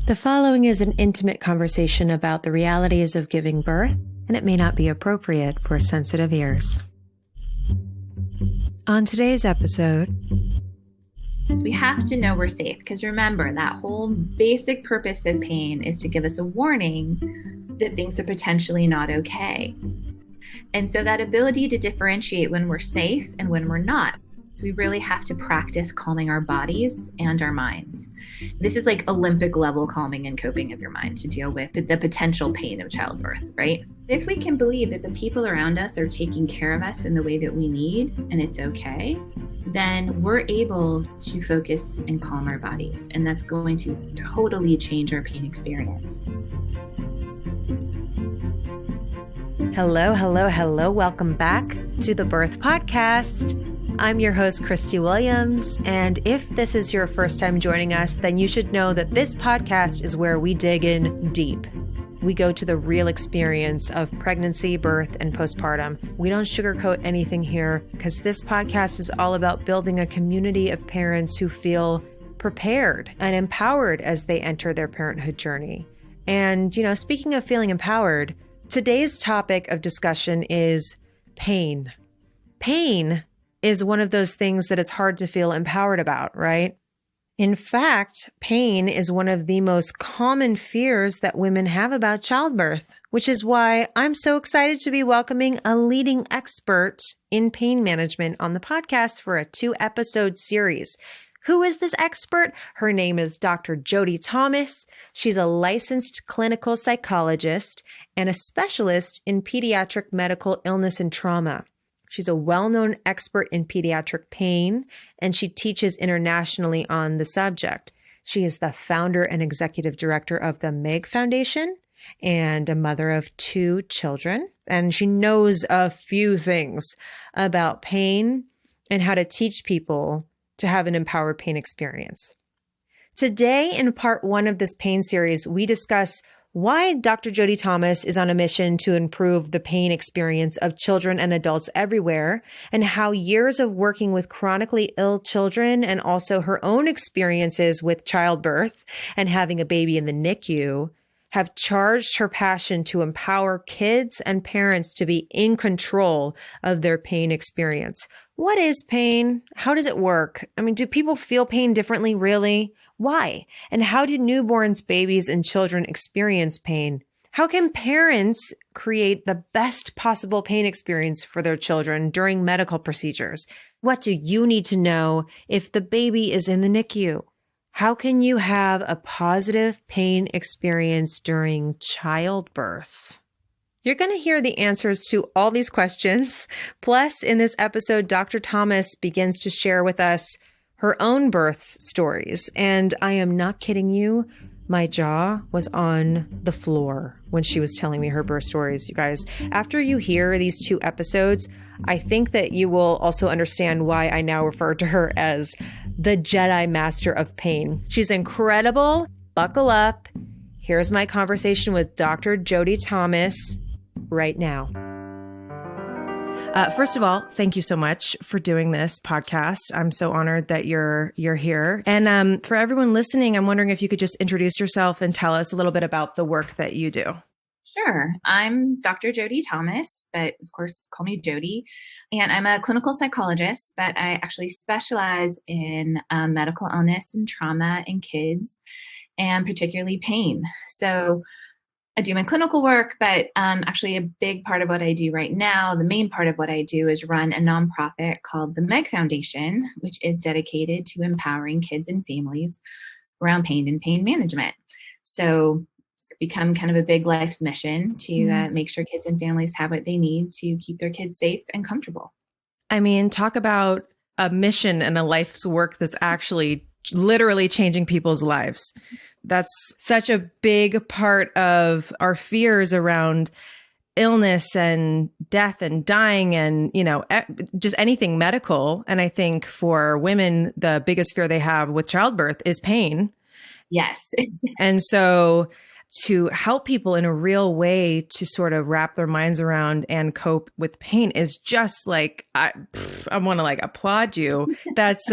The following is an intimate conversation about the realities of giving birth, and it may not be appropriate for sensitive ears. On today's episode, we have to know we're safe, because remember, that whole basic purpose of pain is to give us a warning that things are potentially not okay. And so that ability to differentiate when we're safe and when we're not, we really have to practice calming our bodies and our minds. This is like Olympic level calming and coping of your mind to deal with the potential pain of childbirth, right? If we can believe that the people around us are taking care of us in the way that we need, and it's okay, then we're able to focus and calm our bodies. And that's going to totally change our pain experience. Hello. Welcome back to the Birth Podcast. I'm your host, Christy Williams, and if this is your first time joining us, then you should know that this podcast is where we dig in deep. We go to the real experience of pregnancy, birth, and postpartum. We don't sugarcoat anything here because this podcast is all about building a community of parents who feel prepared and empowered as they enter their parenthood journey. And, speaking of feeling empowered, today's topic of discussion is pain. Pain is one of those things that it's hard to feel empowered about, right? In fact, pain is one of the most common fears that women have about childbirth, which is why I'm so excited to be welcoming a leading expert in pain management on the podcast for a 2-episode series. Who is this expert? Her name is Dr. Jody Thomas. She's a licensed clinical psychologist and a specialist in pediatric medical illness and trauma. She's a well-known expert in pediatric pain, and she teaches internationally on the subject. She is the founder and executive director of the Meg Foundation and a mother of 2 children. And she knows a few things about pain and how to teach people to have an empowered pain experience. Today, in part 1 of this pain series, we discuss why Dr. Jody Thomas is on a mission to improve the pain experience of children and adults everywhere, and how years of working with chronically ill children and also her own experiences with childbirth and having a baby in the NICU have charged her passion to empower kids and parents to be in control of their pain experience. What is pain? How does it work? Do people feel pain differently, really? Why? And how do newborns, babies, and children experience pain? How can parents create the best possible pain experience for their children during medical procedures? What do you need to know if the baby is in the NICU? How can you have a positive pain experience during childbirth? You're going to hear the answers to all these questions. Plus, in this episode, Dr. Thomas begins to share with us her own birth stories. And I am not kidding you. My jaw was on the floor when she was telling me her birth stories, you guys. After you hear these 2 episodes, I think that you will also understand why I now refer to her as the Jedi Master of Pain. She's incredible. Buckle up. Here's my conversation with Dr. Jody Thomas right now. First of all, thank you so much for doing this podcast. I'm so honored that you're here. And for everyone listening, I'm wondering if you could just introduce yourself and tell us a little bit about the work that you do. Sure. I'm Dr. Jody Thomas, but of course, call me Jody. And I'm a clinical psychologist, but I actually specialize in medical illness and trauma in kids, and particularly pain. So I do my clinical work, but actually a big part of what I do right now, the main part of what I do is run a nonprofit called the Meg Foundation, which is dedicated to empowering kids and families around pain and pain management. So it's become kind of a big life's mission to make sure kids and families have what they need to keep their kids safe and comfortable. Talk about a mission and a life's work that's actually literally changing people's lives. That's such a big part of our fears around illness and death and dying and, just anything medical. And I think for women, the biggest fear they have with childbirth is pain. Yes. And so to help people in a real way to sort of wrap their minds around and cope with pain is just like, I want to like applaud you. That's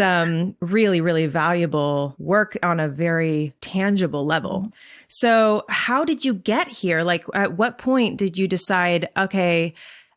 really, really valuable work on a very tangible level. So how did you get here? Like, at what point did you decide, okay,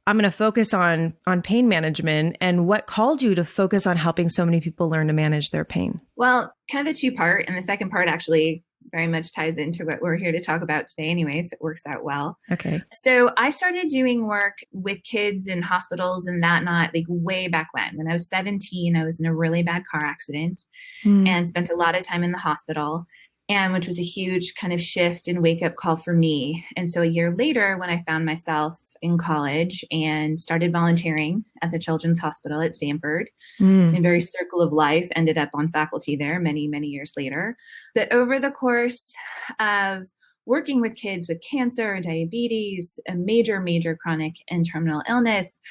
I'm going to focus on pain management, and what called you to focus on helping so many people learn to manage their pain? Well, kind of the two part, and the second part actually very much ties into what we're here to talk about today anyway, so it works out well. Okay. So I started doing work with kids in hospitals and that not like way back when. When I was 17, I was in a really bad car accident and spent a lot of time in the hospital, and which was a huge kind of shift and wake up call for me. And so a year later, when I found myself in college and started volunteering at the Children's Hospital at Stanford, in a very circle of life, ended up on faculty there many, many years later. But over the course of working with kids with cancer, diabetes, a major, major chronic and terminal illness,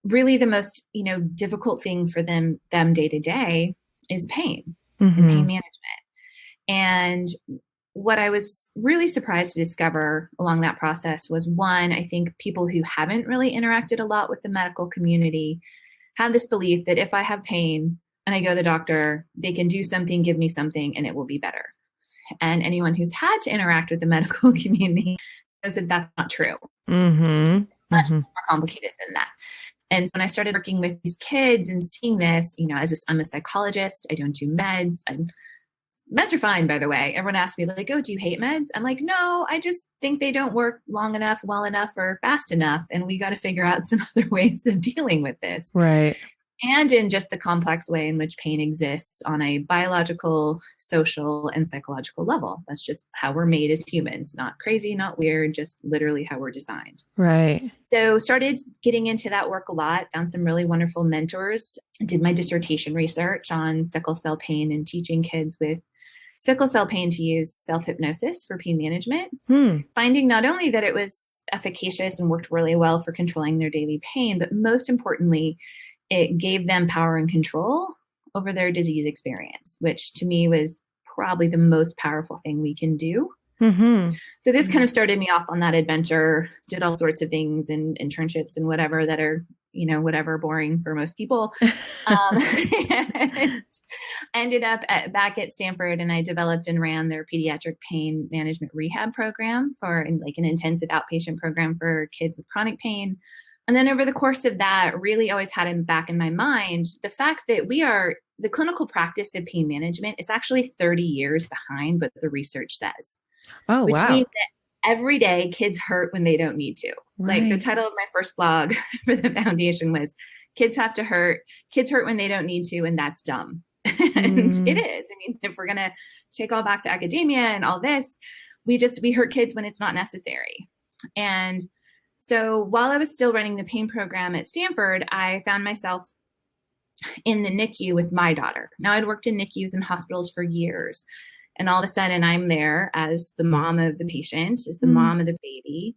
really the most, difficult thing for them day to day is pain and pain management. And what I was really surprised to discover along that process was, one, I think people who haven't really interacted a lot with the medical community had this belief that if I have pain and I go to the doctor, they can do something, give me something, and it will be better. And anyone who's had to interact with the medical community knows that that's not true. It's much more complicated than that. And when I started working with these kids and seeing this, I'm a psychologist, I don't do meds. Meds are fine, by the way. Everyone asks me like, oh, do you hate meds? I'm like, no, I just think they don't work long enough, well enough, or fast enough. And we got to figure out some other ways of dealing with this. Right. And in just the complex way in which pain exists on a biological, social, and psychological level. That's just how we're made as humans. Not crazy, not weird, just literally how we're designed. Right. So started getting into that work a lot, found some really wonderful mentors, did my dissertation research on sickle cell pain and teaching kids with sickle cell pain to use self-hypnosis for pain management, finding not only that it was efficacious and worked really well for controlling their daily pain, but most importantly, it gave them power and control over their disease experience, which to me was probably the most powerful thing we can do. So this kind of started me off on that adventure, did all sorts of things and internships and whatever that are, whatever boring for most people. And ended up back at Stanford, and I developed and ran their pediatric pain management rehab program for like an intensive outpatient program for kids with chronic pain. And then over the course of that, really always had in back in my mind the fact that the clinical practice of pain management is actually 30 years behind what the research says. Oh, which wow. means that every day kids hurt when they don't need to. Right. Like the title of my first blog for the foundation was kids hurt when they don't need to, and that's dumb. And it is. I mean, if we're going to take all back to academia and all this, we hurt kids when it's not necessary. And so while I was still running the pain program at Stanford, I found myself in the NICU with my daughter. Now, I'd worked in NICUs and hospitals for years. And all of a sudden I'm there as the mom of the patient, as the mom of the baby.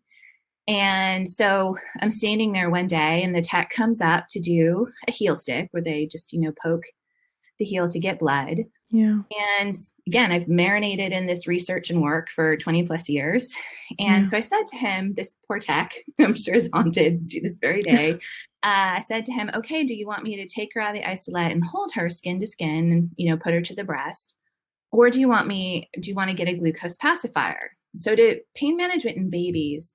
And so I'm standing there one day and the tech comes up to do a heel stick where they just, poke the heel to get blood. Yeah. And again, I've marinated in this research and work for 20 plus years. And so I said to him, this poor tech, I'm sure is haunted to this very day. I said to him, okay, do you want me to take her out of the isolette and hold her skin to skin and, put her to the breast? Or do you want to get a glucose pacifier? So pain management in babies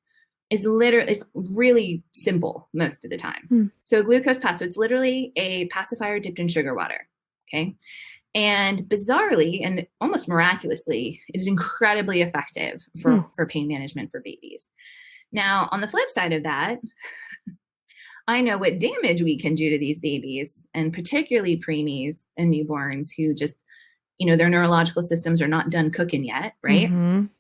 it's really simple most of the time. So glucose pacifier, it's literally a pacifier dipped in sugar water. Okay. And bizarrely and almost miraculously, it is incredibly effective for pain management for babies. Now, on the flip side of that, I know what damage we can do to these babies, and particularly preemies and newborns who just their neurological systems are not done cooking yet, right?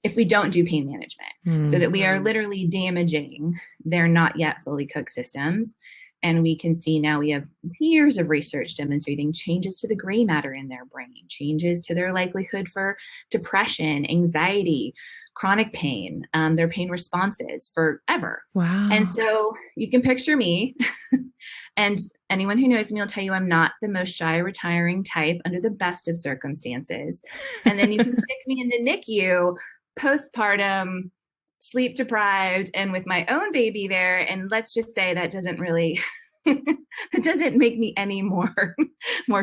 If we don't do pain management, so that we are literally damaging their not yet fully cooked systems. And we can see now we have years of research demonstrating changes to the gray matter in their brain, changes to their likelihood for depression, anxiety, chronic pain, their pain responses forever. Wow. And so you can picture me and anyone who knows me will tell you I'm not the most shy, retiring type under the best of circumstances. And then you can stick me in the NICU postpartum, sleep deprived, and with my own baby there. And let's just say that doesn't really, that doesn't make me any more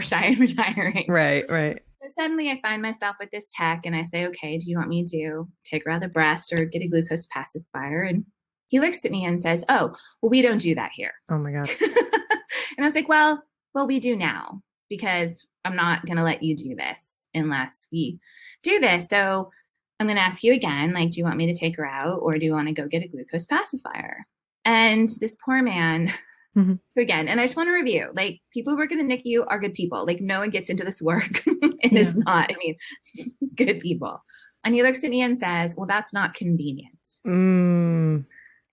shy and retiring. Right. So suddenly I find myself with this tech and I say, okay, do you want me to take her out of the breast or get a glucose pacifier? And he looks at me and says, oh, well, we don't do that here. Oh my God. And I was like, well, we do now, because I'm not going to let you do this unless we do this. So I'm going to ask you again, like, do you want me to take her out, or do you want to go get a glucose pacifier? And this poor man, who again, and I just want to review, like, people who work in the NICU are good people. Like, no one gets into this work and is not, good people. And he looks at me and says, well, that's not convenient.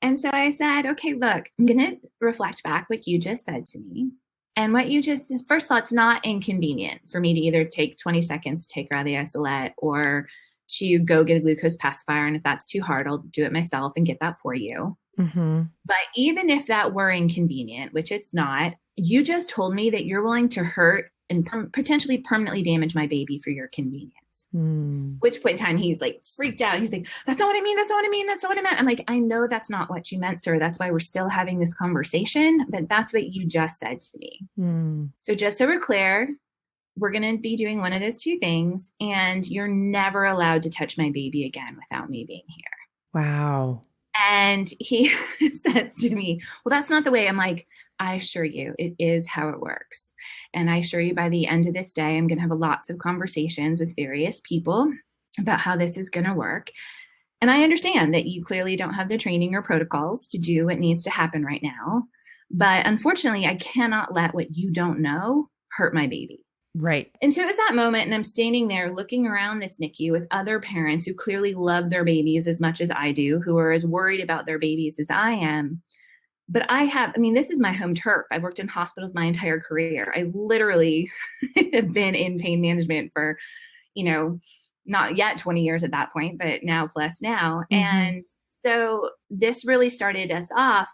And so I said, okay, look, I'm going to reflect back what you just said to me. And what you just said, first of all, it's not inconvenient for me to either take 20 seconds to take her out of the isolette or to go get a glucose pacifier. And if that's too hard, I'll do it myself and get that for you. But even if that were inconvenient, which it's not, you just told me that you're willing to hurt and potentially permanently damage my baby for your convenience. Which point in time he's like freaked out. He's like, that's not what I mean. That's not what I mean. That's not what I meant. I'm like, I know that's not what you meant, sir. That's why we're still having this conversation. But that's what you just said to me. So just so we're clear, we're going to be doing one of those two things, and you're never allowed to touch my baby again without me being here. Wow. And he says to me, well, that's not the way. I'm like, I assure you, it is how it works. And I assure you, by the end of this day, I'm going to have lots of conversations with various people about how this is going to work. And I understand that you clearly don't have the training or protocols to do what needs to happen right now. But unfortunately, I cannot let what you don't know hurt my baby. Right. And so it was that moment, and I'm standing there looking around this NICU with other parents who clearly love their babies as much as I do, who are as worried about their babies as I am. But this is my home turf. I've worked in hospitals my entire career. I literally have been in pain management for, not yet 20 years at that point, but now plus now. And so this really started us off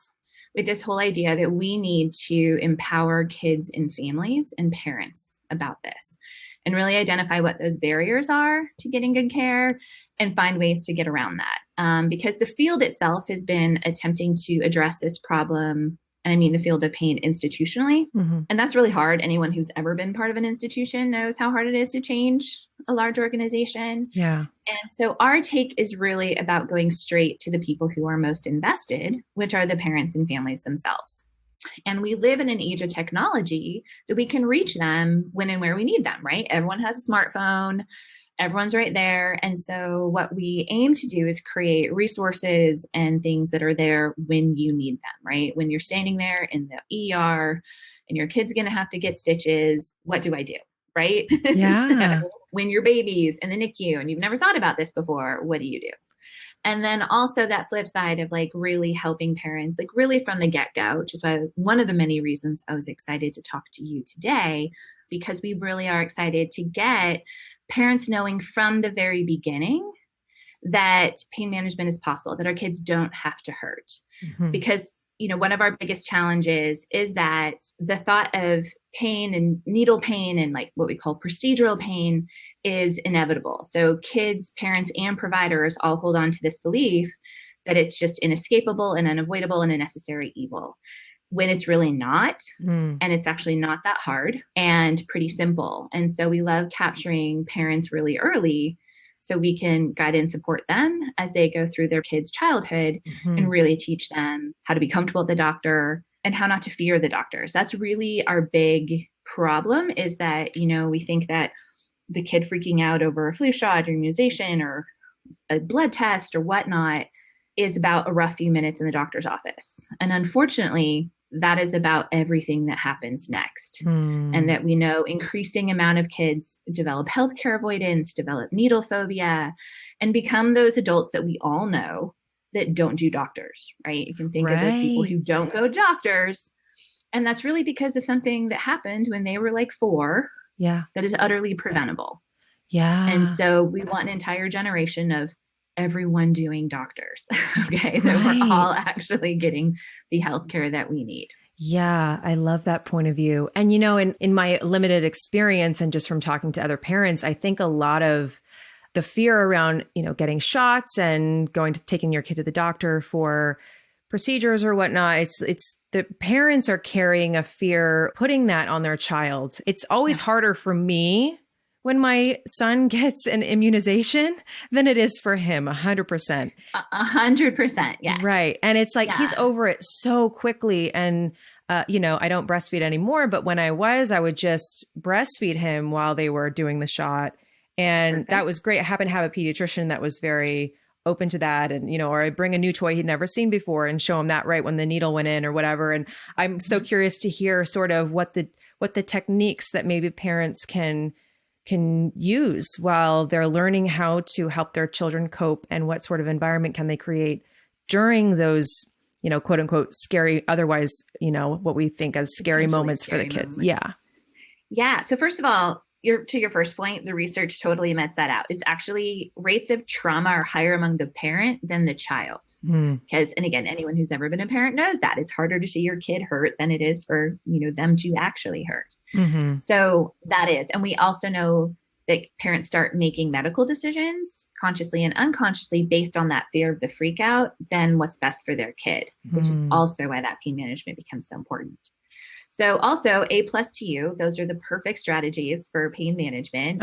with this whole idea that we need to empower kids and families and parents about this and really identify what those barriers are to getting good care and find ways to get around that. Because the field itself has been attempting to address this problem, and I mean the field of pain institutionally. And that's really hard. Anyone who's ever been part of an institution knows how hard it is to change a large organization. Yeah. And so our take is really about going straight to the people who are most invested, which are the parents and families themselves. And we live in an age of technology that we can reach them when and where we need them, right? Everyone has a smartphone. Everyone's right there. And so what we aim to do is create resources and things that are there when you need them, right? When you're standing there in the ER and your kid's going to have to get stitches, what do I do, right? Yeah. So when your baby's in the NICU and you've never thought about this before, what do you do? And then also that flip side of like really helping parents, like really from the get-go, which is why one of the many reasons I was excited to talk to you today, because we really are excited to get parents knowing from the very beginning that pain management is possible, that our kids don't have to hurt. Because, one of our biggest challenges is that the thought of pain and needle pain and like what we call procedural pain is inevitable. So kids, parents, and providers all hold on to this belief that it's just inescapable and unavoidable and a necessary evil, when it's really not. And it's actually not that hard and pretty simple. And so we love capturing parents really early so we can guide and support them as they go through their kids' childhood and really teach them how to be comfortable with the doctor and how not to fear the doctors. That's really our big problem, is that, we think that the kid freaking out over a flu shot or immunization or a blood test or whatnot is about a rough few minutes in the doctor's office. And unfortunately, that is about everything that happens next. And that we know increasing amount of kids develop healthcare avoidance, develop needle phobia, and become those adults that we all know that don't do doctors, right? You can think of those people who don't go doctors. And that's really because of something that happened when they were like 4. Yeah. That is utterly preventable. Yeah. And so we want an entire generation of everyone doing doctors. Okay. That we're all actually getting the healthcare that we need. Yeah, I love that point of view. And, in my limited experience and just from talking to other parents, I think a lot of the fear around, getting shots and taking your kid to the doctor for procedures or whatnot. It's the parents are carrying a fear, putting that on their child. It's always harder for me when my son gets an immunization than it is for him. 100%. 100%. Yes. Right. And it's like, he's over it so quickly. And, I don't breastfeed anymore, but when I would just breastfeed him while they were doing the shot. And that was great. I happen to have a pediatrician that was very open to that. And, or I bring a new toy he'd never seen before and show him that right when the needle went in or whatever. And I'm so curious to hear sort of what the techniques that maybe parents can use while they're learning how to help their children cope, and what sort of environment can they create during those, quote unquote, scary, otherwise, what we think as scary moments for the kids. Moments. Yeah. So first of all, to your first point, the research totally admits that out. It's actually rates of trauma are higher among the parent than the child. Because, and again, anyone who's ever been a parent knows that it's harder to see your kid hurt than it is for, them to actually hurt. So that is, and we also know that parents start making medical decisions consciously and unconsciously based on that fear of the freak out, than what's best for their kid, which is also why that pain management becomes so important. So also A+ to you, those are the perfect strategies for pain management.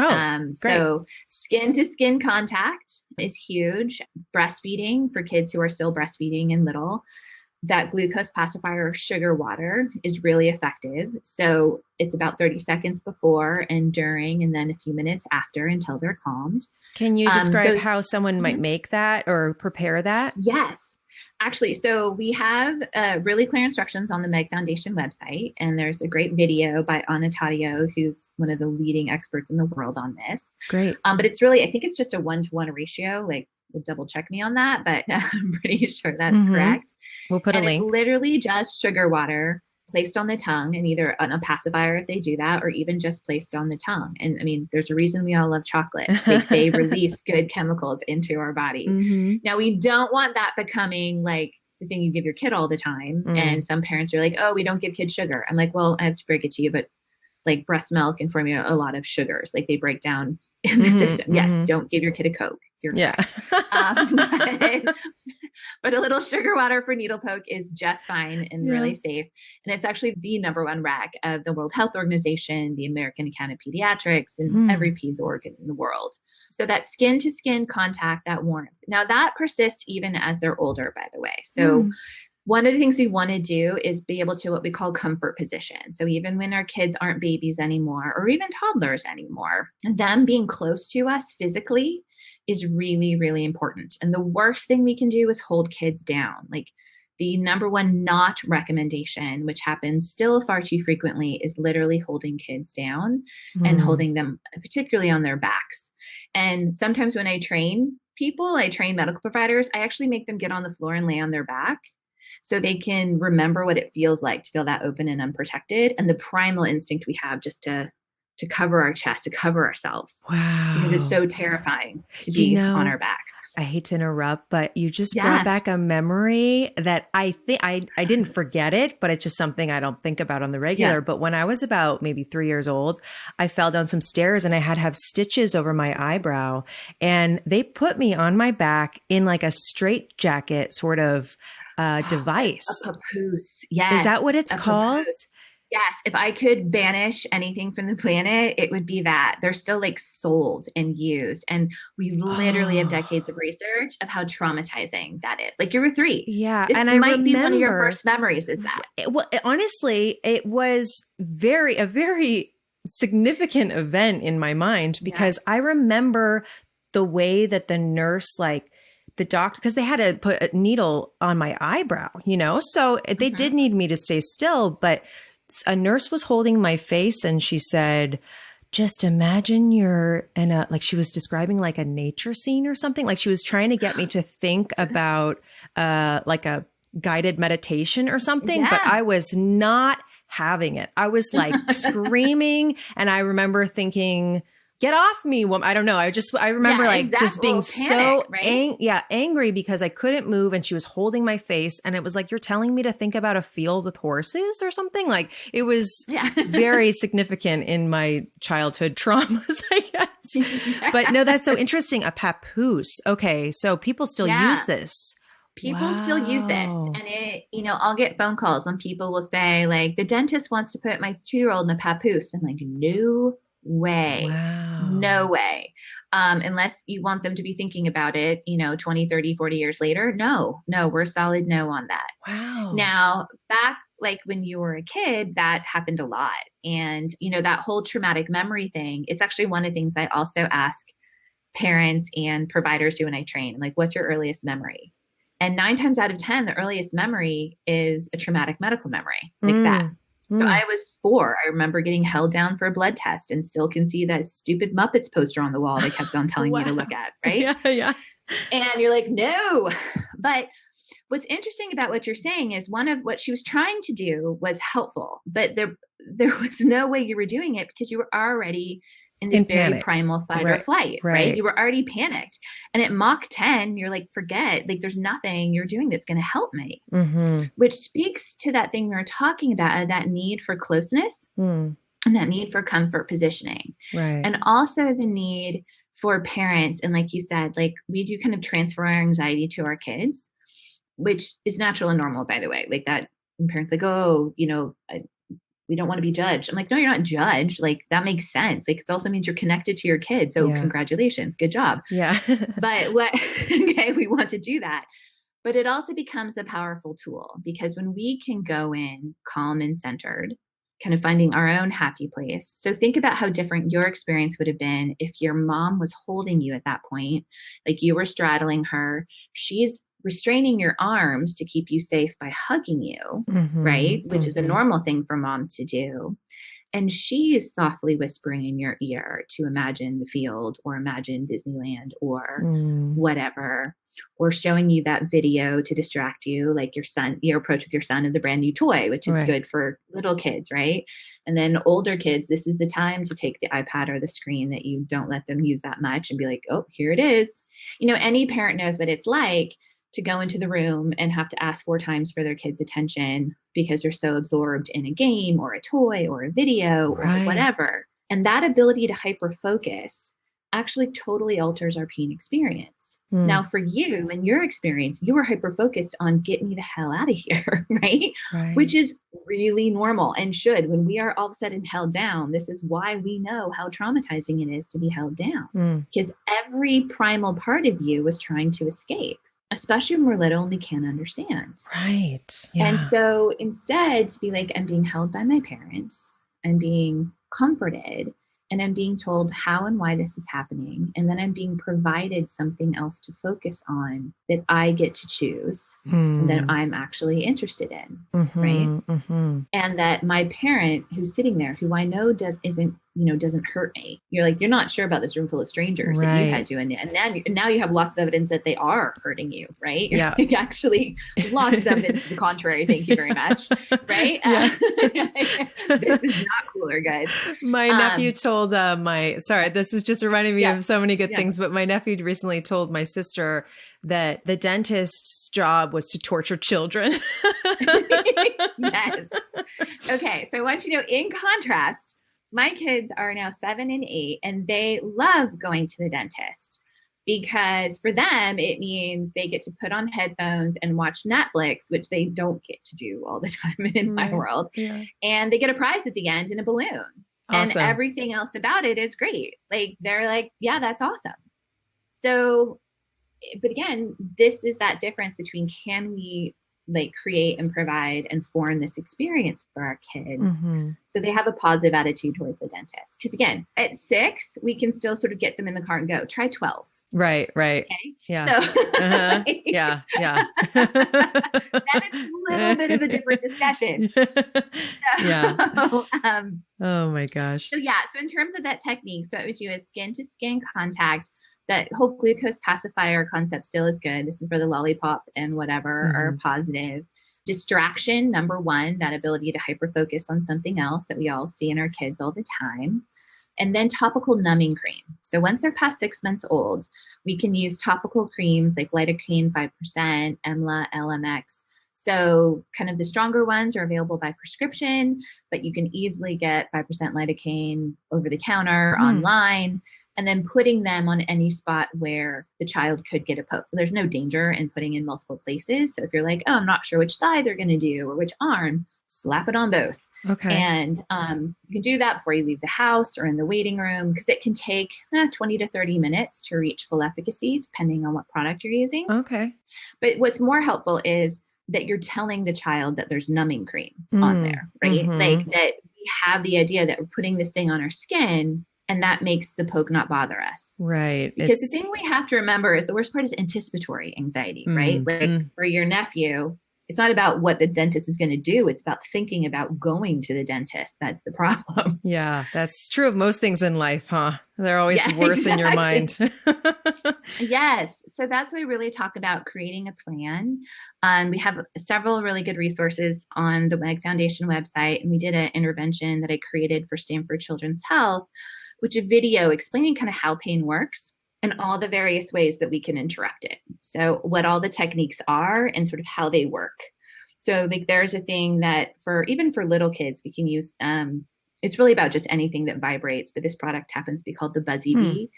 So skin to skin contact is huge. Breastfeeding for kids who are still breastfeeding and little, that glucose pacifier sugar water is really effective. So it's about 30 seconds before and during, and then a few minutes after until they're calmed. Can you describe how someone might make that or prepare that? Yes. Actually, so we have really clear instructions on the Meg Foundation website, and there's a great video by Anna Taddeo, who's one of the leading experts in the world on this. Great. But it's really, I think it's just a 1-to-1 ratio. Like, we'll double check me on that, but I'm pretty sure that's correct. We'll put a link. It's literally just sugar water placed on the tongue, and either on a pacifier if they do that, or even just placed on the tongue. And I mean, there's a reason we all love chocolate. They release good chemicals into our body. Now, we don't want that becoming like the thing you give your kid all the time. And some parents are like, oh, we don't give kids sugar. I'm like, well, I have to break it to you, but like breast milk and formula, a lot of sugars, like they break down in the system. Yes, don't give your kid a Coke. You're but a little sugar water for needle poke is just fine and really safe. And it's actually the #1 rec of the World Health Organization, the American Academy of Pediatrics, and every peds organ in the world. So that skin to skin contact, that warmth. Now that persists even as they're older, by the way. So one of the things we want to do is be able to what we call comfort position. So even when our kids aren't babies anymore, or even toddlers anymore, them being close to us physically is really, really important. And the worst thing we can do is hold kids down. Like the #1 not recommendation, which happens still far too frequently, is literally holding kids down and holding them particularly on their backs. And sometimes when I train medical providers, I actually make them get on the floor and lay on their back, so they can remember what it feels like to feel that open and unprotected, and the primal instinct we have just to cover our chest, to cover ourselves. Wow. Because it's so terrifying to be on our backs. I hate to interrupt, but you just brought back a memory that I think I didn't forget it, but it's just something I don't think about on the regular. But when I was about maybe 3 years old, I fell down some stairs and I had to have stitches over my eyebrow, and they put me on my back in like a straight jacket sort of device. A papoose. Yes. Is that what it's called? Papoose. Yes. If I could banish anything from the planet, it would be that. They're still like sold and used. And we literally have decades of research of how traumatizing that is. Like, you were 3. Yeah. This and I might remember, be one of your first memories, is that? Honestly, it was a very significant event in my mind, because I remember the way that the nurse, like, the doctor, because they had to put a needle on my eyebrow, so they did need me to stay still, but a nurse was holding my face and she said, just imagine you're in a, like, she was describing like a nature scene or something. Like, she was trying to get me to think about like a guided meditation or something, but I was not having it. I was like screaming. And I remember thinking, get off me, woman. I don't know. I remember just being so right? angry because I couldn't move and she was holding my face. And it was like, you're telling me to think about a field with horses or something. Like it was very significant in my childhood traumas, I guess. But no, that's so interesting. A papoose. Okay. So people still use this. People still use this, and it, I'll get phone calls when people will say like, the dentist wants to put my 2-year-old in a papoose. I'm like, no way. Wow. No way. Unless you want them to be thinking about it, 20, 30, 40 years later. No, we're solid no on that. Wow. Now, back like when you were a kid, that happened a lot. And, that whole traumatic memory thing, it's actually one of the things I also ask parents and providers do when I train, like, what's your earliest memory? And 9 times out of 10, the earliest memory is a traumatic medical memory like that. So I was 4. I remember getting held down for a blood test and still can see that stupid Muppets poster on the wall they kept on telling me to look at, right? Yeah. And you're like, no. But what's interesting about what you're saying is one of what she was trying to do was helpful, but there was no way you were doing it because you were already in this very primal fight or flight, right? You were already panicked. And at Mach 10, you're like, forget, like there's nothing you're doing that's going to help me, which speaks to that thing we were talking about, that need for closeness and that need for comfort positioning. Right. And also the need for parents. And like you said, like we do kind of transfer our anxiety to our kids, which is natural and normal, by the way, like that. And parents like, oh, we don't want to be judged. I'm like, no, you're not judged. Like that makes sense. Like it also means you're connected to your kids. So congratulations, good job. Yeah. But we want to do that. But it also becomes a powerful tool because when we can go in calm and centered, kind of finding our own happy place. So think about how different your experience would have been if your mom was holding you at that point, like you were straddling her. She's restraining your arms to keep you safe by hugging you, right? Which is a normal thing for mom to do. And she is softly whispering in your ear to imagine the field or imagine Disneyland or whatever, or showing you that video to distract you, like your approach with your son of the brand new toy, which is good for little kids, right? And then older kids, this is the time to take the iPad or the screen that you don't let them use that much and be like, oh, here it is. Any parent knows what it's like to go into the room and have to ask 4 times for their kids' attention because they're so absorbed in a game or a toy or a video or whatever. And that ability to hyper focus actually totally alters our pain experience. Now for you and your experience, you were hyper focused on get me the hell out of here, right? Which is really normal and should. When we are all of a sudden held down, this is why we know how traumatizing it is to be held down because every primal part of you was trying to escape. Especially when we're little and we can't understand. Right. Yeah. And so instead to be like, I'm being held by my parents, I'm being comforted, and I'm being told how and why this is happening. And then I'm being provided something else to focus on that I get to choose and that I'm actually interested in. Right. And that my parent who's sitting there, who I know doesn't hurt me. You're like, you're not sure about this room full of strangers that you had to, and now you have lots of evidence that they are hurting you, right? You're like, actually, lots of evidence to the contrary. Thank you very much, right? This is not cool or good. My nephew told this is just reminding me of so many good things, but my nephew recently told my sister that the dentist's job was to torture children. Yes. Okay. So I want you to know, in contrast, my kids are now 7 and 8, and they love going to the dentist because for them, it means they get to put on headphones and watch Netflix, which they don't get to do all the time in my world. Yeah. And they get a prize at the end in a balloon. Awesome. And everything else about it is great. Like, they're like, yeah, that's awesome. So, but again, this is that difference between can we like create and provide and form this experience for our kids so they have a positive attitude towards the dentist. Because again, at 6, we can still sort of get them in the car and go, try 12. Right. Okay. Yeah. So, yeah. That is a little bit of a different discussion. Oh my gosh. So in terms of that technique, so what we do is skin to skin contact. That whole glucose pacifier concept still is good. This is where the lollipop and whatever are positive. Distraction, number 1, that ability to hyper focus on something else that we all see in our kids all the time. and then topical numbing cream. So once they're past 6 months old, we can use topical creams like lidocaine 5%, EMLA, LMX. So kind of the stronger ones are available by prescription, but you can easily get 5% lidocaine over the counter online, and then putting them on any spot where the child could get a poke. There's no danger in putting in multiple places. So if you're like, oh, I'm not sure which thigh they're going to do or which arm, slap it on both. Okay. And you can do that before you leave the house or in the waiting room, because it can take 20 to 30 minutes to reach full efficacy, depending on what product you're using. Okay. But what's more helpful is that you're telling the child that there's numbing cream on there, right? Like that we have the idea that we're putting this thing on our skin, and that makes the poke not bother us. Right. Because the thing we have to remember is the worst part is anticipatory anxiety, right? Like for your nephew, it's not about what the dentist is going to do. It's about thinking about going to the dentist. That's the problem. Yeah, that's true of most things in life, huh? They're always worse in your mind. Yes. So that's why we really talk about creating a plan. We have several really good resources on the WEG Foundation website, and we did an intervention that I created for Stanford Children's Health, which is a video explaining kind of how pain works and all the various ways that we can interrupt it. So what all the techniques are and sort of how they work. So like there's a thing that even for little kids, we can use, it's really about just anything that vibrates, but this product happens to be called the Buzzy Bee.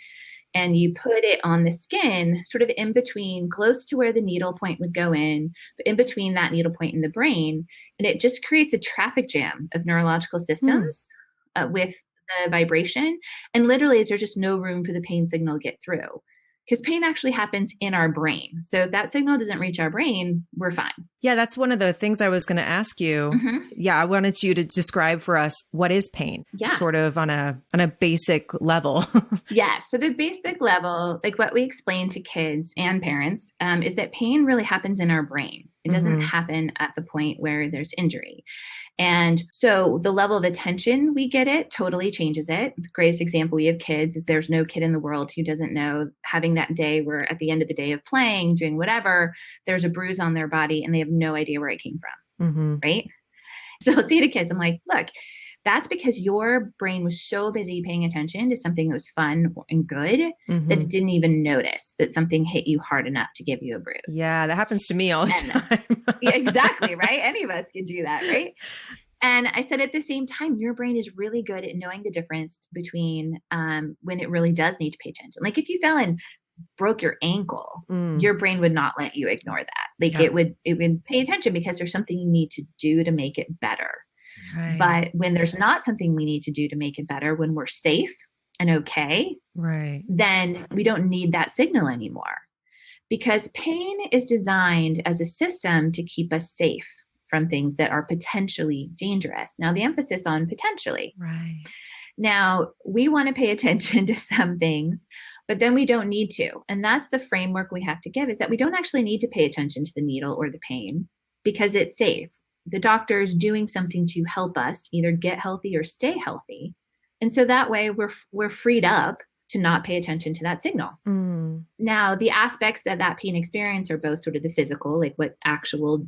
And you put it on the skin, sort of in between, close to where the needle point would go in, but in between that needle point and the brain. And it just creates a traffic jam of neurological systems with the vibration. And literally there's just no room for the pain signal to get through, because pain actually happens in our brain. So if that signal doesn't reach our brain, we're fine. Yeah, that's one of the things I was going to ask you. Yeah, I wanted you to describe for us what is pain, sort of on a basic level. Yeah, so the basic level, like what we explain to kids and parents, is that pain really happens in our brain. It doesn't happen at the point where there's injury. And so the level of attention we get it totally changes it. The greatest example we have kids is there's no kid in the world who doesn't know having that day where at the end of the day of playing, doing whatever, there's a bruise on their body and they have no idea where it came from, right? So I'll say to kids, I'm like, look, that's because your brain was so busy paying attention to something that was fun and good that it didn't even notice that something hit you hard enough to give you a bruise. Yeah, that happens to me all the time. Yeah, exactly, right? Any of us can do that, right? And I said at the same time, your brain is really good at knowing the difference between when it really does need to pay attention. Like if you fell and broke your ankle, your brain would not let you ignore that. Like it would pay attention because there's something you need to do to make it better. Right. But when there's not something we need to do to make it better, when we're safe and okay, then we don't need that signal anymore. Because pain is designed as a system to keep us safe from things that are potentially dangerous. Now, the emphasis on potentially. Right. Now, we want to pay attention to some things, but then we don't need to. And that's the framework we have to give, is that we don't actually need to pay attention to the needle or the pain because it's safe. The doctor is doing something to help us either get healthy or stay healthy. And so that way we're freed up to not pay attention to that signal. Now, the aspects of that pain experience are both sort of the physical, like what actual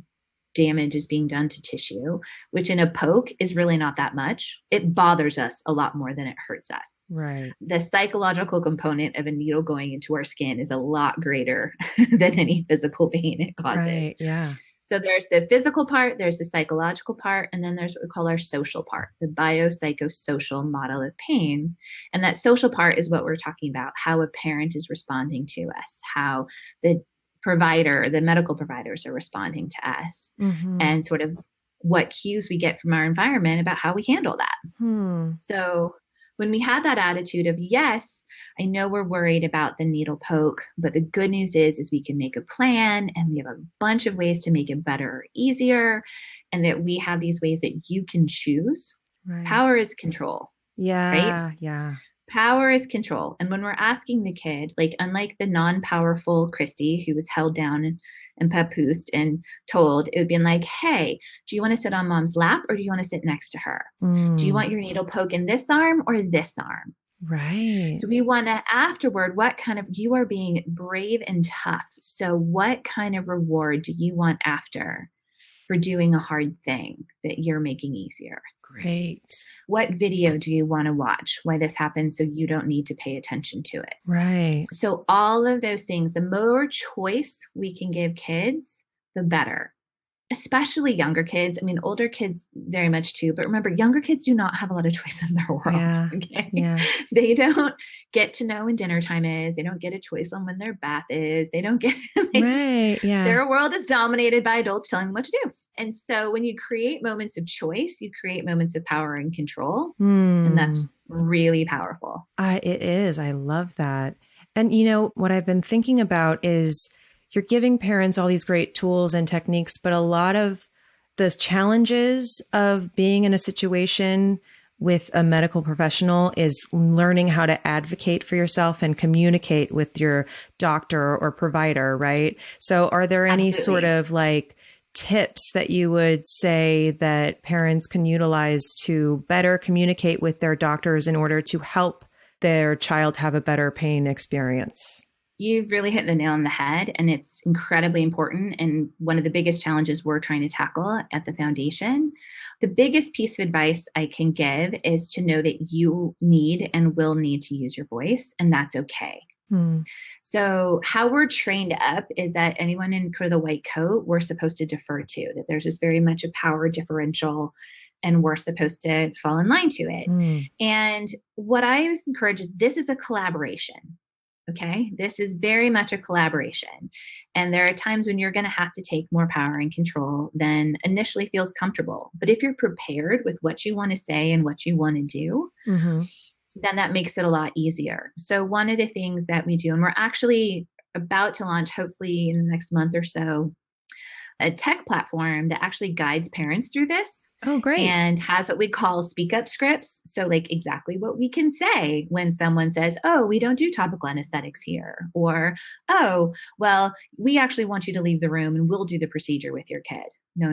damage is being done to tissue, which in a poke is really not that much. It bothers us a lot more than it hurts us. Right. The psychological component of a needle going into our skin is a lot greater than any physical pain it causes. Right. Yeah. So there's the physical part, there's the psychological part, and then there's what we call our social part, the biopsychosocial model of pain. And that social part is what we're talking about, how a parent is responding to us, how the provider, the medical providers are responding to us, and sort of what cues we get from our environment about how we handle that. So when we have that attitude of, yes, I know we're worried about the needle poke, but the good news is we can make a plan and we have a bunch of ways to make it better or easier, and that we have these ways that you can choose. Right. Power is control. Yeah. Right? Yeah. Power is control. And when we're asking the kid, like unlike the non-powerful Christy who was held down and papoosed and told, it would be like, hey, do you want to sit on mom's lap or do you want to sit next to her? Do you want your needle poke in this arm or this arm? Right. Do we want to afterward, what kind of, you are being brave and tough. So what kind of reward do you want after for doing a hard thing that you're making easier? Great. What video do you want to watch? Why this happens so you don't need to pay attention to it. Right. So all of those things, the more choice we can give kids, the better. Especially younger kids. I mean, older kids very much too, but remember, younger kids do not have a lot of choice in their world. Yeah. Okay. Yeah. They don't get to know when dinner time is. They don't get a choice on when their bath is. They don't get, Right. Yeah. their world is dominated by adults telling them what to do. And so when you create moments of choice, you create moments of power and control. And that's really powerful. It is. I love that. And what I've been thinking about is you're giving parents all these great tools and techniques, but a lot of the challenges of being in a situation with a medical professional is learning how to advocate for yourself and communicate with your doctor or provider, right? So are there any sort of like tips that you would say that parents can utilize to better communicate with their doctors in order to help their child have a better pain experience? You've really hit the nail on the head, and it's incredibly important. And one of the biggest challenges we're trying to tackle at the foundation. The biggest piece of advice I can give is to know that you need and will need to use your voice, and that's okay. So how we're trained up is that anyone in the white coat, we're supposed to defer to, that there's just very much a power differential, and we're supposed to fall in line to it. And what I always encourage is this is a collaboration. Okay. This is very much a collaboration. And there are times when you're going to have to take more power and control than initially feels comfortable. But if you're prepared with what you want to say and what you want to do, then that makes it a lot easier. So one of the things that we do, and we're actually about to launch, hopefully in the next month or so, a tech platform that actually guides parents through this. Oh, great. And has what we call speak up scripts. So like exactly what we can say when someone says, oh, we don't do topical anesthetics here. Or, oh, well, we actually want you to leave the room and we'll do the procedure with your kid. No.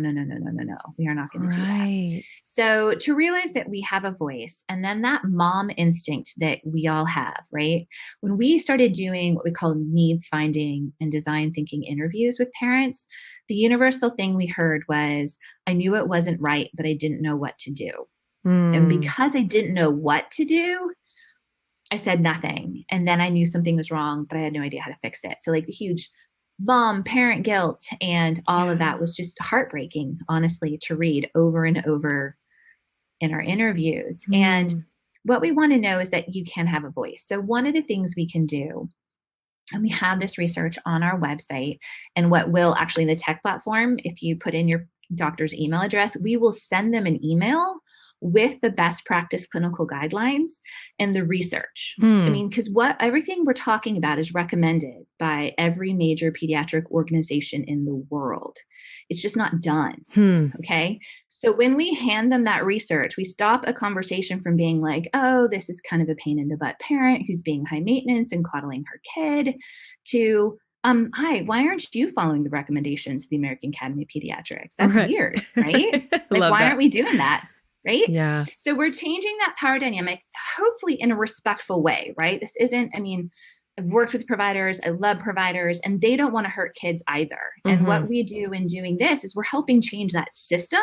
We are not going to do that. So to realize that we have a voice, and then that mom instinct that we all have, right? When we started doing what we call needs finding and design thinking interviews with parents, the universal thing we heard was, I knew it wasn't right, but I didn't know what to do. And because I didn't know what to do, I said nothing. And then I knew something was wrong, but I had no idea how to fix it. So like the huge mom, parent guilt, and all of that was just heartbreaking, honestly, to read over and over in our interviews. And what we want to know is that you can have a voice. So one of the things we can do, and we have this research on our website, and what will actually in the tech platform, if you put in your doctor's email address, we will send them an email with the best practice clinical guidelines and the research. I mean, because everything we're talking about is recommended by every major pediatric organization in the world. It's just not done. Okay. So when we hand them that research, we stop a conversation from being like, oh, this is kind of a pain in the butt parent who's being high maintenance and coddling her kid, to, hi, why aren't you following the recommendations of the American Academy of Pediatrics? That's weird, right? Like, why aren't we doing that? Right? Yeah. So we're changing that power dynamic, hopefully in a respectful way, right? This isn't, I mean, I've worked with providers, I love providers, and they don't want to hurt kids either. And what we do in doing this is we're helping change that system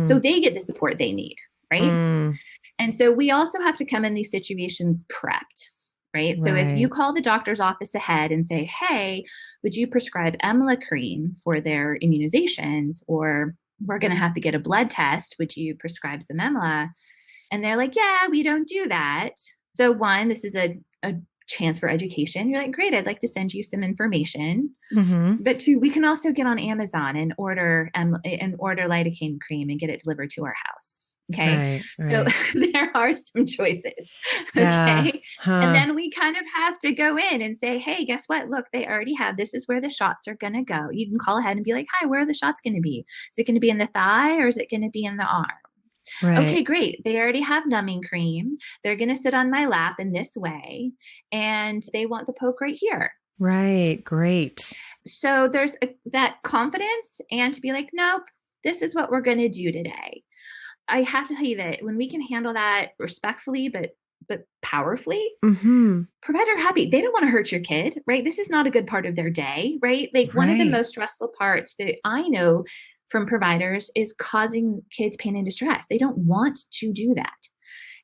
so they get the support they need, right? And so we also have to come in these situations prepped, right? So if you call the doctor's office ahead and say, hey, would you prescribe EMLA cream for their immunizations, or we're going to have to get a blood test, would you prescribe some EMLA? And they're like, yeah, we don't do that. So one, this is a chance for education. You're like, great, I'd like to send you some information. But two, we can also get on Amazon and order lidocaine cream and get it delivered to our house. Okay. So there are some choices. Okay. And then we kind of have to go in and say, hey, guess what? Look, they already have, this is where the shots are going to go. You can call ahead and be like, hi, where are the shots going to be? Is it going to be in the thigh or is it going to be in the arm? Okay, great. They already have numbing cream. They're going to sit on my lap in this way, and they want the poke right here. Right. Great. So there's that confidence, and to be like, nope, this is what we're going to do today. I have to tell you that when we can handle that respectfully, but powerfully, provider happy. They don't want to hurt your kid, right? This is not a good part of their day, right? Like one of the most stressful parts that I know from providers is causing kids pain and distress. They don't want to do that.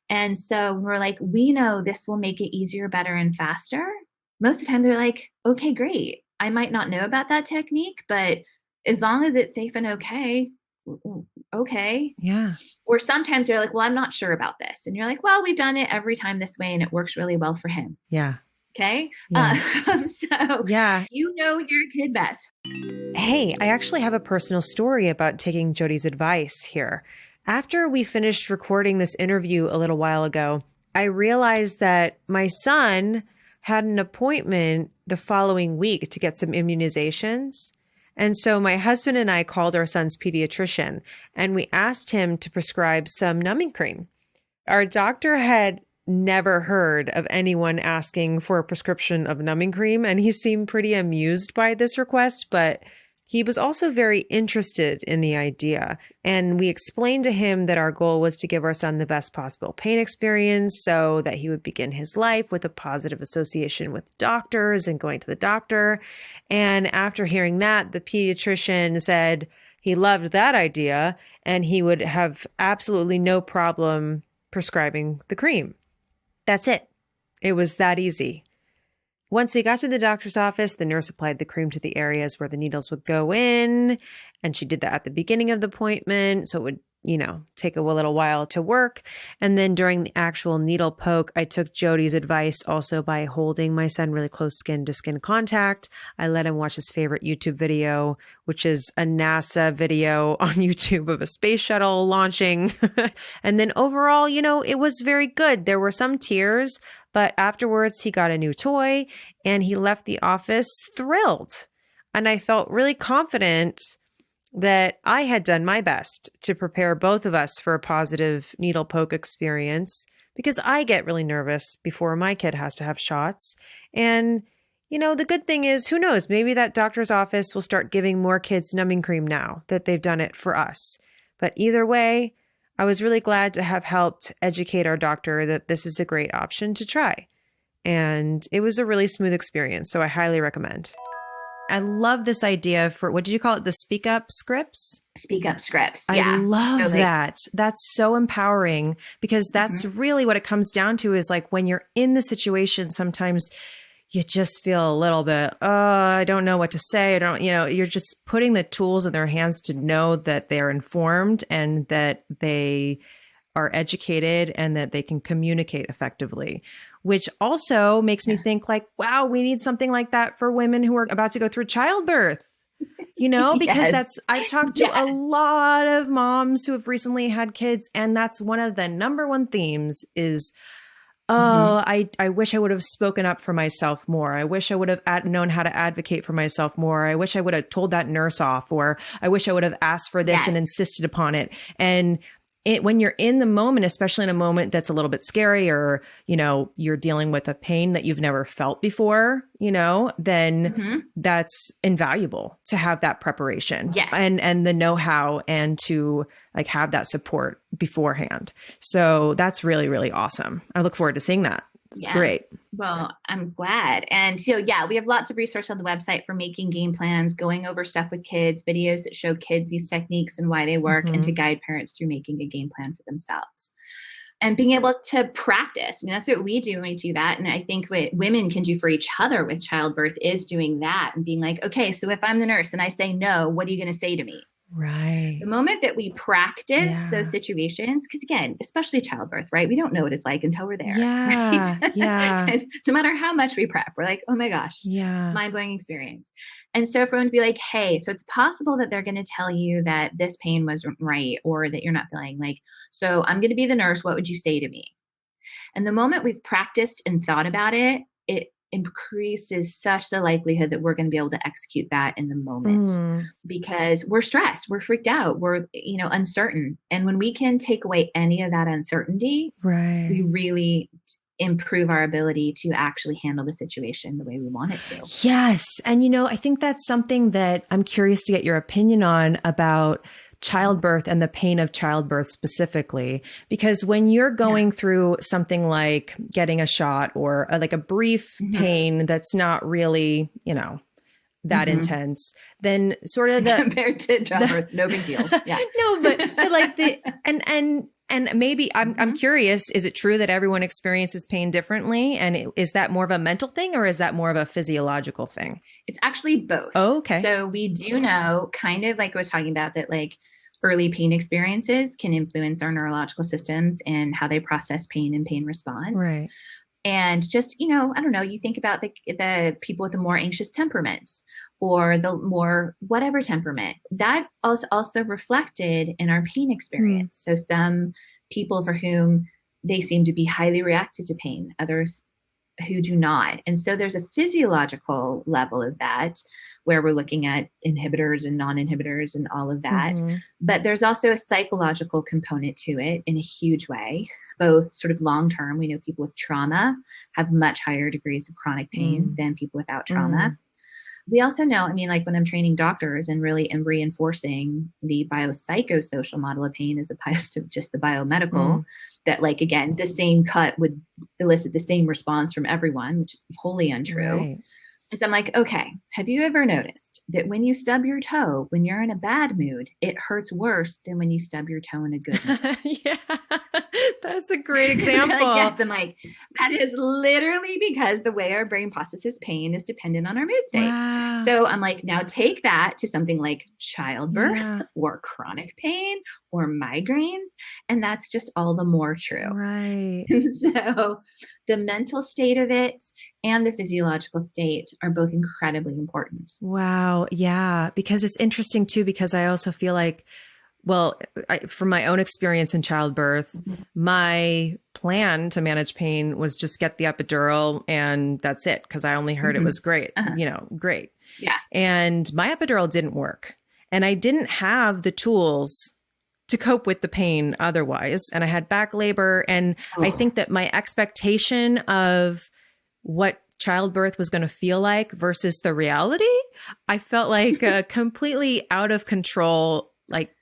And so we're like, we know this will make it easier, better, and faster. Most of the time they're like, okay, great. I might not know about that technique, but as long as it's safe and okay. Yeah. Or sometimes they're like, well, I'm not sure about this. And you're like, well, we've done it every time this way and it works really well for him. Yeah. Okay. Yeah. So yeah. You know your kid best. Hey, I actually have a personal story about taking Jody's advice here. After we finished recording this interview a little while ago, I realized that my son had an appointment the following week to get some immunizations. And so my husband and I called our son's pediatrician and we asked him to prescribe some numbing cream. Our doctor had never heard of anyone asking for a prescription of numbing cream, and he seemed pretty amused by this request, but he was also very interested in the idea. And we explained to him that our goal was to give our son the best possible pain experience so that he would begin his life with a positive association with doctors and going to the doctor. And after hearing that, the pediatrician said he loved that idea and he would have absolutely no problem prescribing the cream. That's it. It was that easy. Once we got to the doctor's office, the nurse applied the cream to the areas where the needles would go in. And she did that at the beginning of the appointment. So it would, take a little while to work. And then during the actual needle poke, I took Jody's advice also by holding my son really close skin to skin contact. I let him watch his favorite YouTube video, which is a NASA video on YouTube of a space shuttle launching. And then overall, it was very good. There were some tears, but afterwards he got a new toy and he left the office thrilled. And I felt really confident that I had done my best to prepare both of us for a positive needle poke experience because I get really nervous before my kid has to have shots. And, the good thing is, who knows, maybe that doctor's office will start giving more kids numbing cream now that they've done it for us. But either way, I was really glad to have helped educate our doctor that this is a great option to try. And it was a really smooth experience, so I highly recommend. I love this idea for, what did you call it? The speak up scripts? Speak up scripts. Yeah. I love that. That's so empowering because that's really what it comes down to is like when you're in the situation, sometimes you just feel a little bit, I don't know what to say. You're just putting the tools in their hands to know that they're informed and that they are educated and that they can communicate effectively. Which also makes me think like, wow, we need something like that for women who are about to go through childbirth, because I've talked to a lot of moms who have recently had kids. And that's one of the number one themes is, I wish I would have spoken up for myself more. I wish I would have known how to advocate for myself more. I wish I would have told that nurse off, or I wish I would have asked for this and insisted upon it. And when you're in the moment, especially in a moment that's a little bit scary or, you're dealing with a pain that you've never felt before, then that's invaluable to have that preparation and the know-how and to like have that support beforehand. So that's really, really awesome. I look forward to seeing that. It's great. Well, I'm glad. And we have lots of resources on the website for making game plans, going over stuff with kids, videos that show kids these techniques and why they work, and to guide parents through making a game plan for themselves. And being able to practice. I mean, that's what we do when we do that. And I think what women can do for each other with childbirth is doing that and being like, okay, so if I'm the nurse and I say no, what are you going to say to me? Right. The moment that we practice those situations, because again, especially childbirth, right? We don't know what it's like until we're there. Yeah. Right? Yeah. And no matter how much we prep, we're like, oh my gosh, it's a mind-blowing experience. And so for everyone to be like, hey, so it's possible that they're going to tell you that this pain wasn't right or that you're not feeling like, so I'm going to be the nurse. What would you say to me? And the moment we've practiced and thought about it, it increases such the likelihood that we're going to be able to execute that in the moment because we're stressed, we're freaked out, we're, uncertain. And when we can take away any of that uncertainty, we really improve our ability to actually handle the situation the way we want it to. Yes. And, I think that's something that I'm curious to get your opinion on about childbirth and the pain of childbirth specifically, because when you're going through something like getting a shot or like a brief pain that's not really, that intense, then sort of compared to childbirth, no big deal. Yeah. No, but like and maybe I'm curious, is it true that everyone experiences pain differently? And is that more of a mental thing or is that more of a physiological thing? It's actually both. Oh, okay. So we do know, kind of like I was talking about, that like early pain experiences can influence our neurological systems and how they process pain and pain response. Right. And just, I don't know, you think about the people with the more anxious temperaments or the more whatever temperament, that also reflected in our pain experience. So some people for whom they seem to be highly reactive to pain, others who do not. And so there's a physiological level of that where we're looking at inhibitors and non-inhibitors and all of that. But there's also a psychological component to it in a huge way, both sort of long-term. We know people with trauma have much higher degrees of chronic pain than people without trauma. We also know, like when I'm training doctors and really am reinforcing the biopsychosocial model of pain as opposed to just the biomedical, that like, again, the same cut would elicit the same response from everyone, which is wholly untrue. Right. So I'm like, okay, have you ever noticed that when you stub your toe, when you're in a bad mood, it hurts worse than when you stub your toe in a good mood? Yeah, that's a great example. Yes, I'm like, that is literally because the way our brain processes pain is dependent on our mood state. Wow. So I'm like, now take that to something like childbirth or chronic pain or migraines, and that's just all the more true. Right. So the mental state of it and the physiological state are both incredibly important. Wow. Yeah. Because it's interesting too, because I also feel like, from my own experience in childbirth, my plan to manage pain was just get the epidural and that's it. Cause I only heard it was great, great. Yeah. And my epidural didn't work and I didn't have the tools to cope with the pain otherwise. And I had back labor. And I think that my expectation of what childbirth was going to feel like versus the reality, I felt like a completely out of control, like,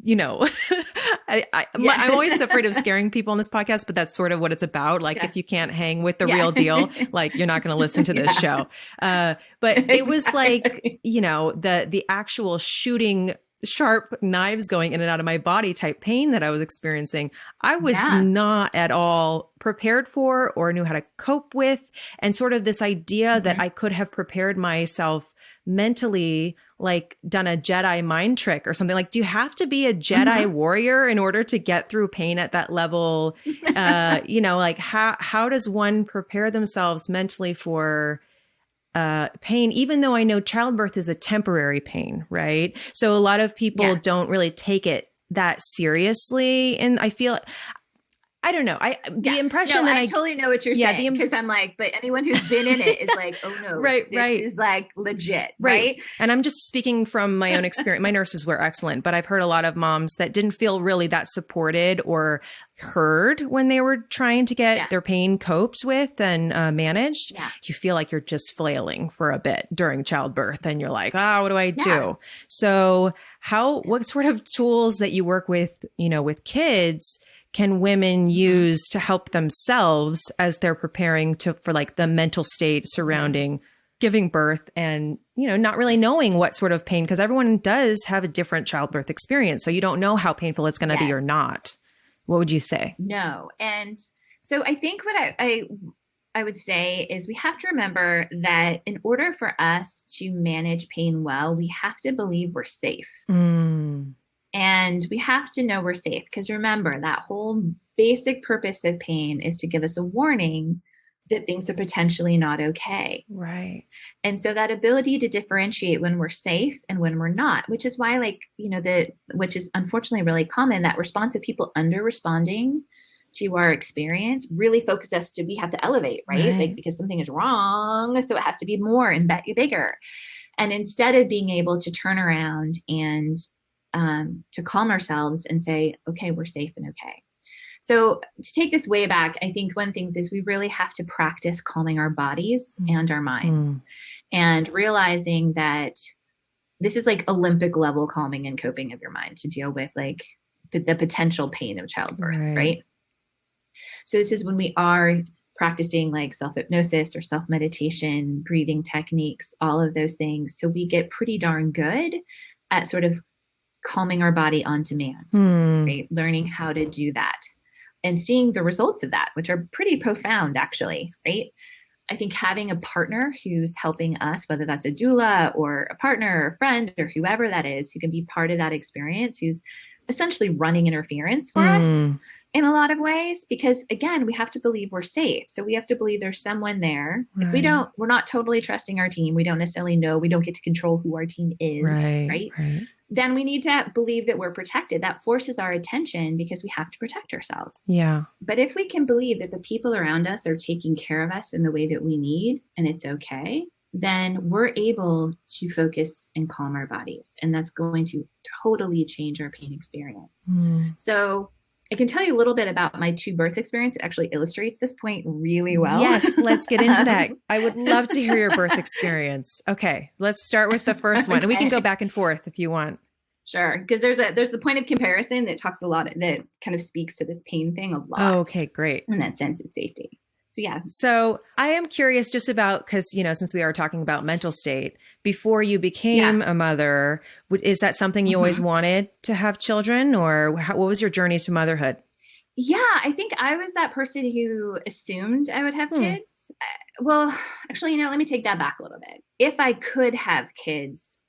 I'm always afraid of scaring people on this podcast, but that's sort of what it's about. Like if you can't hang with the real deal, like you're not going to listen to this show. But it was like, the actual shooting sharp knives going in and out of my body type pain that I was experiencing, I was not at all prepared for or knew how to cope with. And sort of this idea that I could have prepared myself mentally, like done a Jedi mind trick or something. Like, do you have to be a Jedi warrior in order to get through pain at that level? Like how does one prepare themselves mentally for pain, even though I know childbirth is a temporary pain, right? So a lot of people don't really take it that seriously. And I feel, I don't know. The impression that I totally know what you're saying, because I'm like, but anyone who's been in it is like, oh no, this is like legit, right? And I'm just speaking from my own experience. My nurses were excellent, but I've heard a lot of moms that didn't feel really that supported or heard when they were trying to get their pain coped with and managed. You feel like you're just flailing for a bit during childbirth and you're like, what do I do? So what sort of tools that you work with, with kids can women use to help themselves as they're preparing for like the mental state surrounding giving birth and, not really knowing what sort of pain, because everyone does have a different childbirth experience. So you don't know how painful it's going to be or not. What would you say? No. And so I think what I would say is we have to remember that in order for us to manage pain well, we have to believe we're safe. And we have to know we're safe, because remember, that whole basic purpose of pain is to give us a warning that things are potentially not okay. Right. And so that ability to differentiate when we're safe and when we're not, which is why, which is unfortunately really common, that response of people under responding to our experience really focus us we have to elevate, right? Like, because something is wrong. So it has to be more and bigger. And instead of being able to turn around and to calm ourselves and say, okay, we're safe and okay. So to take this way back, I think one thing is we really have to practice calming our bodies and our minds and realizing that this is like Olympic level calming and coping of your mind to deal with like the potential pain of childbirth, right? So this is when we are practicing like self-hypnosis or self-meditation, breathing techniques, all of those things. So we get pretty darn good at sort of calming our body on demand, right? Learning how to do that and seeing the results of that, which are pretty profound actually, right? I think having a partner who's helping us, whether that's a doula or a partner or a friend or whoever that is, who can be part of that experience, who's essentially running interference for us in a lot of ways, because again, we have to believe we're safe. So we have to believe there's someone there. Right. If we're not totally trusting our team. We don't necessarily know. We don't get to control who our team is, right? Then we need to believe that we're protected. That forces our attention because we have to protect ourselves. Yeah. But if we can believe that the people around us are taking care of us in the way that we need, and it's okay, then we're able to focus and calm our bodies. And that's going to totally change our pain experience. So I can tell you a little bit about my two birth experience. It actually illustrates this point really well. Yes, let's get into that. I would love to hear your birth experience. Okay, let's start with the first one. And we can go back and forth if you want. Sure, because there's the point of comparison that talks a lot, that kind of speaks to this pain thing a lot. Oh, okay, great. In that sense of safety. So yeah. So I am curious just about, because, since we are talking about mental state, before you became a mother, is that something you always wanted to have children, or what was your journey to motherhood? Yeah, I think I was that person who assumed I would have kids. Well, actually, let me take that back a little bit. If I could have kids,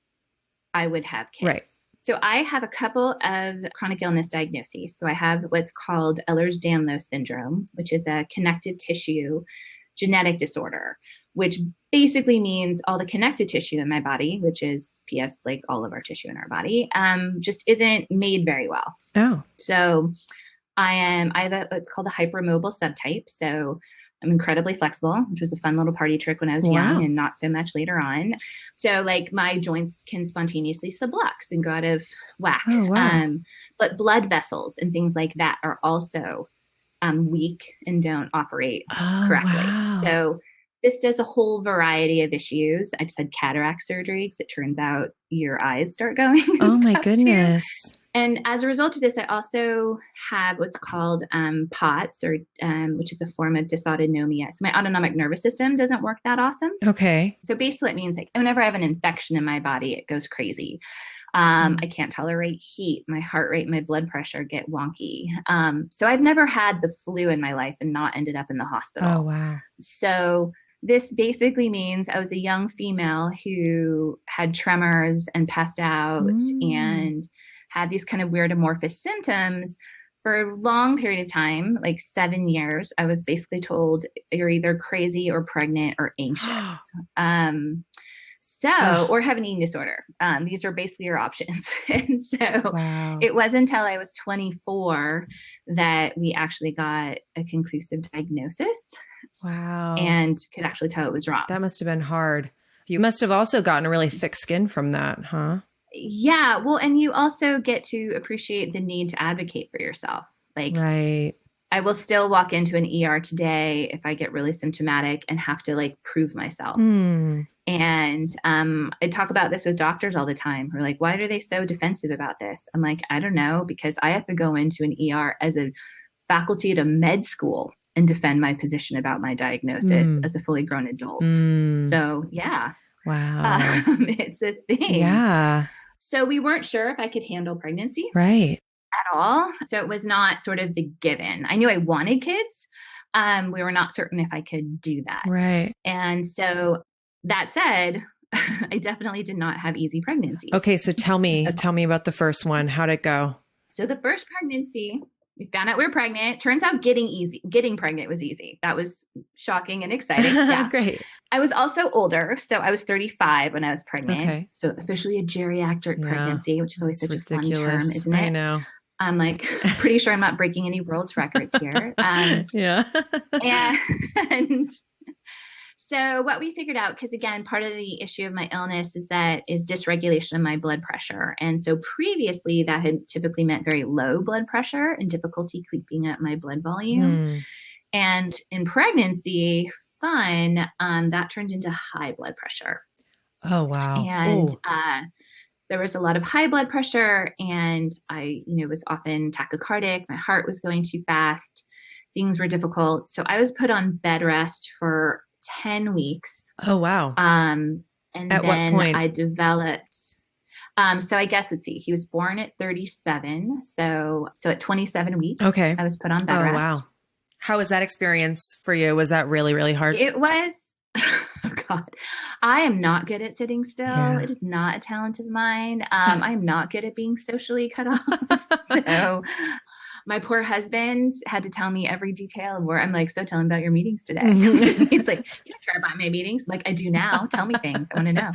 I would have kids. Right. So I have a couple of chronic illness diagnoses. So I have what's called Ehlers-Danlos Syndrome, which is a connective tissue genetic disorder, which basically means all the connective tissue in my body, which is PS, like all of our tissue in our body, just isn't made very well. Oh. So I have what's called a hypermobile subtype. So I'm incredibly flexible, which was a fun little party trick when I was young, and not so much later on. So like my joints can spontaneously sublux and go out of whack. Oh, wow. But blood vessels and things like that are also weak and don't operate correctly. Wow. So this does a whole variety of issues. I just had cataract surgery because it turns out your eyes start going. Oh my goodness. Too. And as a result of this, I also have what's called POTS, or which is a form of dysautonomia. So my autonomic nervous system doesn't work that awesome. Okay. So basically it means like whenever I have an infection in my body, it goes crazy. I can't tolerate heat. My heart rate, my blood pressure get wonky. So I've never had the flu in my life and not ended up in the hospital. Oh, wow. So this basically means I was a young female who had tremors and passed out and had these kind of weird amorphous symptoms for a long period of time, like 7 years. I was basically told you're either crazy or pregnant or anxious. Or have an eating disorder. These are basically your options. And so It wasn't until I was 24 that we actually got a conclusive diagnosis. Wow. And could actually tell it was wrong. That must have been hard. You must have also gotten a really thick skin from that, huh? Yeah. Well, and you also get to appreciate the need to advocate for yourself. Like, right. I will still walk into an ER today if I get really symptomatic and have to like prove myself. And I talk about this with doctors all the time. Who are like, why are they so defensive about this? I'm like, I don't know, because I have to go into an ER as a faculty at a med school and defend my position about my diagnosis as a fully grown adult. So yeah. Wow. It's a thing. Yeah. So we weren't sure if I could handle pregnancy. Right. At all. So it was not sort of the given. I knew I wanted kids. We were not certain if I could do that. Right. And so that said, I definitely did not have easy pregnancies. Okay. So tell me about the first one. How'd it go? So the first pregnancy, we found out we were pregnant. Turns out getting pregnant was easy. That was shocking and exciting. Yeah. Great. I was also older. So I was 35 when I was pregnant. Okay. So officially a geriatric pregnancy, which is always such ridiculous. A fun term, isn't it? I know. I'm like, pretty sure I'm not breaking any world's records here. Yeah. And so what we figured out, because again, part of the issue of my illness is dysregulation of my blood pressure. And so previously that had typically meant very low blood pressure and difficulty keeping up my blood volume. And in pregnancy, that turned into high blood pressure. Oh, wow. And there was a lot of high blood pressure, and I was often tachycardic. My heart was going too fast. things were difficult. So I was put on bed rest for 10 weeks. Oh, wow. And At what then point? I developed, so I guess, let's see, he was born at 37. So at 27 weeks, Okay. I was put on bed Oh, rest. wow. How was that experience for you? Was that really, really hard? It was, oh God, I am not good at sitting still. Yeah. It is not a talent of mine. I'm not good at being socially cut off. So my poor husband had to tell me every detail of where I'm like, so tell him about your meetings today. He's like, you don't care about my meetings. I'm like, I do now. Tell me things. I want to know.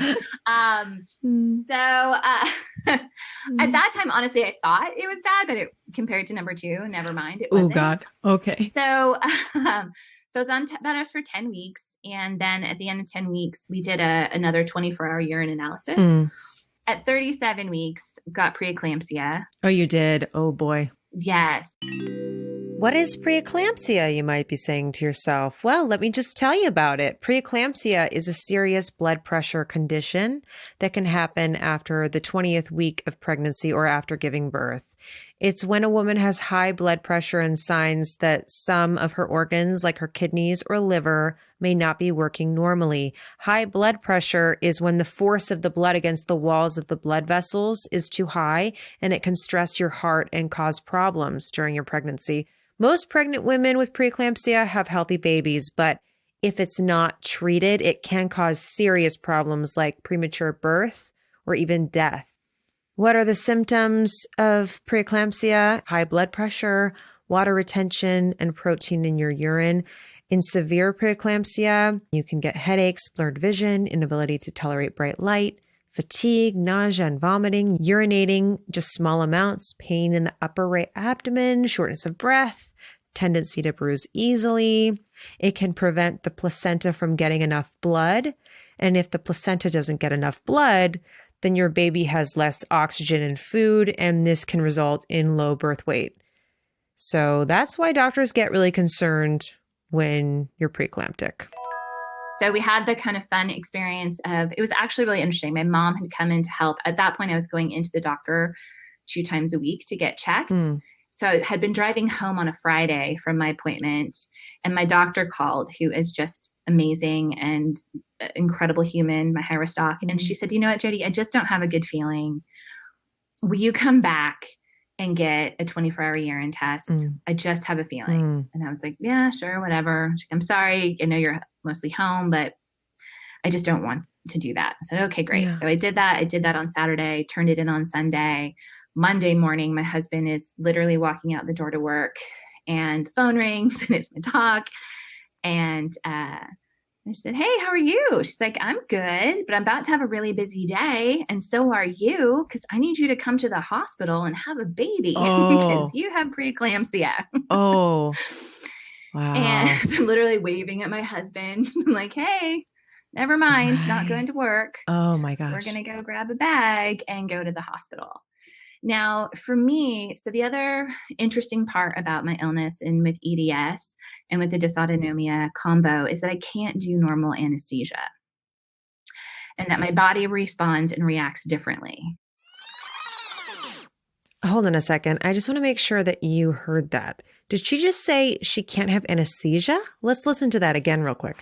At that time, honestly, I thought it was bad, but compared to number 2, never mind. It wasn't. Oh, God. Okay. So I was on bed rest for 10 weeks. And then at the end of 10 weeks, we did another 24-hour urine analysis. At 37 weeks, got preeclampsia. Oh, you did? Oh, boy. Yes. What is preeclampsia, you might be saying to yourself? Well, let me just tell you about it. Preeclampsia is a serious blood pressure condition that can happen after the 20th week of pregnancy or after giving birth. It's when a woman has high blood pressure and signs that some of her organs, like her kidneys or liver, may not be working normally. High blood pressure is when the force of the blood against the walls of the blood vessels is too high, and it can stress your heart and cause problems during your pregnancy. Most pregnant women with preeclampsia have healthy babies, but if it's not treated, it can cause serious problems like premature birth or even death. What are the symptoms of preeclampsia? High blood pressure, water retention, and protein in your urine. In severe preeclampsia, you can get headaches, blurred vision, inability to tolerate bright light, fatigue, nausea and vomiting, urinating just small amounts, pain in the upper right abdomen, shortness of breath, tendency to bruise easily. It can prevent the placenta from getting enough blood. And if the placenta doesn't get enough blood, then your baby has less oxygen and food, and this can result in low birth weight. So that's why doctors get really concerned when you're preeclamptic. So we had the kind of fun experience of, it was actually really interesting. My mom had come in to help. At that point, I was going into the doctor 2 times a week to get checked. So I had been driving home on a Friday from my appointment, and my doctor called, who is just amazing and incredible human, my high-risk doc. And she said, you know what, Jody, I just don't have a good feeling. Will you come back and get a 24-hour urine test? I just have a feeling. And I was like, yeah, sure, whatever. She's like, I'm sorry. I know you're mostly home, but I just don't want to do that. I said, okay, great. Yeah. So I did that. I did that on Saturday, turned it in on Sunday. Monday morning, my husband is literally walking out the door to work, and the phone rings, and it's my doc. And I said, hey, how are you? She's like, I'm good, but I'm about to have a really busy day. And so are you, because I need you to come to the hospital and have a baby because you have preeclampsia. Oh, wow. And I'm literally waving at my husband. I'm like, hey, never mind, not going to work. Oh my gosh. We're going to go grab a bag and go to the hospital. Now, for me, so the other interesting part about my illness and with EDS and with the dysautonomia combo is that I can't do normal anesthesia, and that my body responds and reacts differently. Hold on a second. I just want to make sure that you heard that. Did she just say she can't have anesthesia? Let's listen to that again real quick.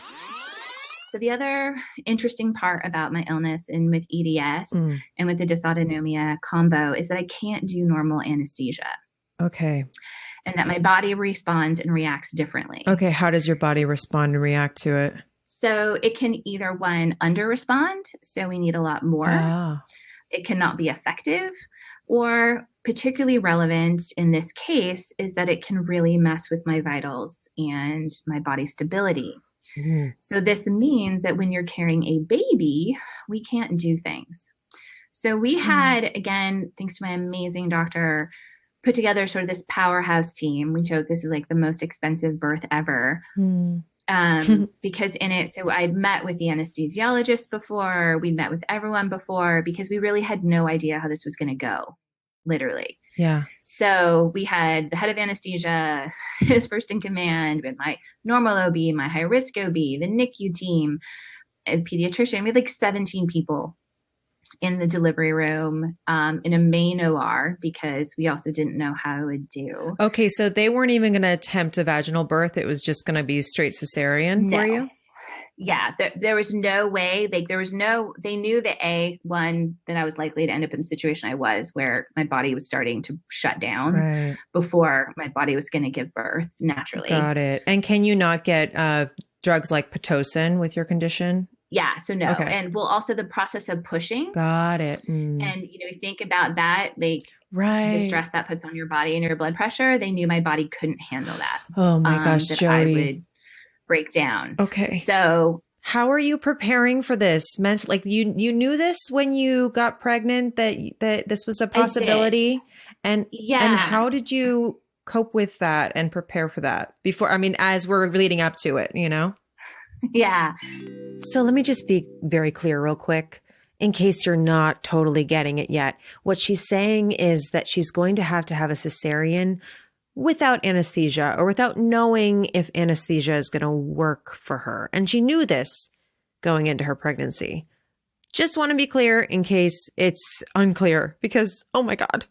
So the other interesting part about my illness and with EDS and with the dysautonomia combo is that I can't do normal anesthesia. Okay. And that my body responds and reacts differently. Okay. How does your body respond and react to it? So it can either, one, under respond. So we need a lot more. It cannot be effective, or particularly relevant in this case is that it can really mess with my vitals and my body stability. So this means that when you're carrying a baby, we can't do things. So we had, again, thanks to my amazing doctor, put together sort of this powerhouse team. We joke this is like the most expensive birth ever. Because in it, so I'd met with the anesthesiologist before, we'd met with everyone before, because we really had no idea how this was going to go, literally. Yeah. So we had the head of anesthesia, his first in command, with my normal OB, my high risk OB, the NICU team, a pediatrician. We had like 17 people in the delivery room, in a main OR, because we also didn't know how it would do. Okay, so they weren't even going to attempt a vaginal birth. It was just going to be straight cesarean for you? Yeah, there was no way. Like they knew that I was likely to end up in the situation I was, where my body was starting to shut down before my body was going to give birth naturally. Got it. And can you not get drugs like Pitocin with your condition? Yeah, so no. Okay. And also the process of pushing. Got it. And, you think about that, like the stress that puts on your body and your blood pressure, they knew my body couldn't handle that. Oh my gosh, that Jody. I would break down. Okay. So how are you preparing for this? Like you knew this when you got pregnant, that this was a possibility? And how did you cope with that and prepare for that before, as we're leading up to it, Yeah. So let me just be very clear real quick, in case you're not totally getting it yet. What she's saying is that she's going to have a cesarean without anesthesia, or without knowing if anesthesia is going to work for her. And she knew this going into her pregnancy. Just want to be clear in case it's unclear, because, oh my God.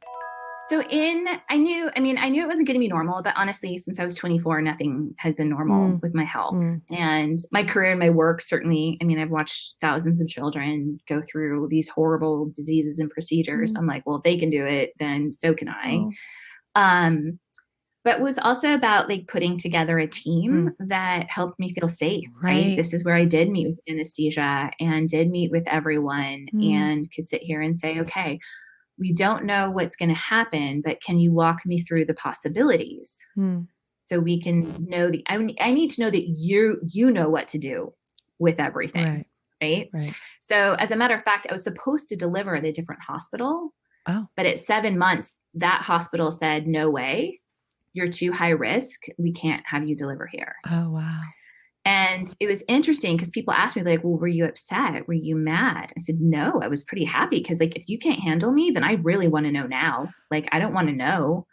So I knew it wasn't going to be normal, but honestly, since I was 24, nothing has been normal with my health and my career and my work. Certainly, I've watched thousands of children go through these horrible diseases and procedures. I'm like, well, if they can do it, then so can I. But it was also about like putting together a team that helped me feel safe, right? This is where I did meet with anesthesia and did meet with everyone and could sit here and say, okay, we don't know what's going to happen, but can you walk me through the possibilities so we can know I need to know that you know what to do with everything. Right. So as a matter of fact, I was supposed to deliver at a different hospital, but at 7 months, that hospital said, no way, you're too high risk. We can't have you deliver here. Oh, wow. And it was interesting because people asked me like, well, were you upset? Were you mad? I said, no, I was pretty happy because like, if you can't handle me, then I really want to know now. Like, I don't want to know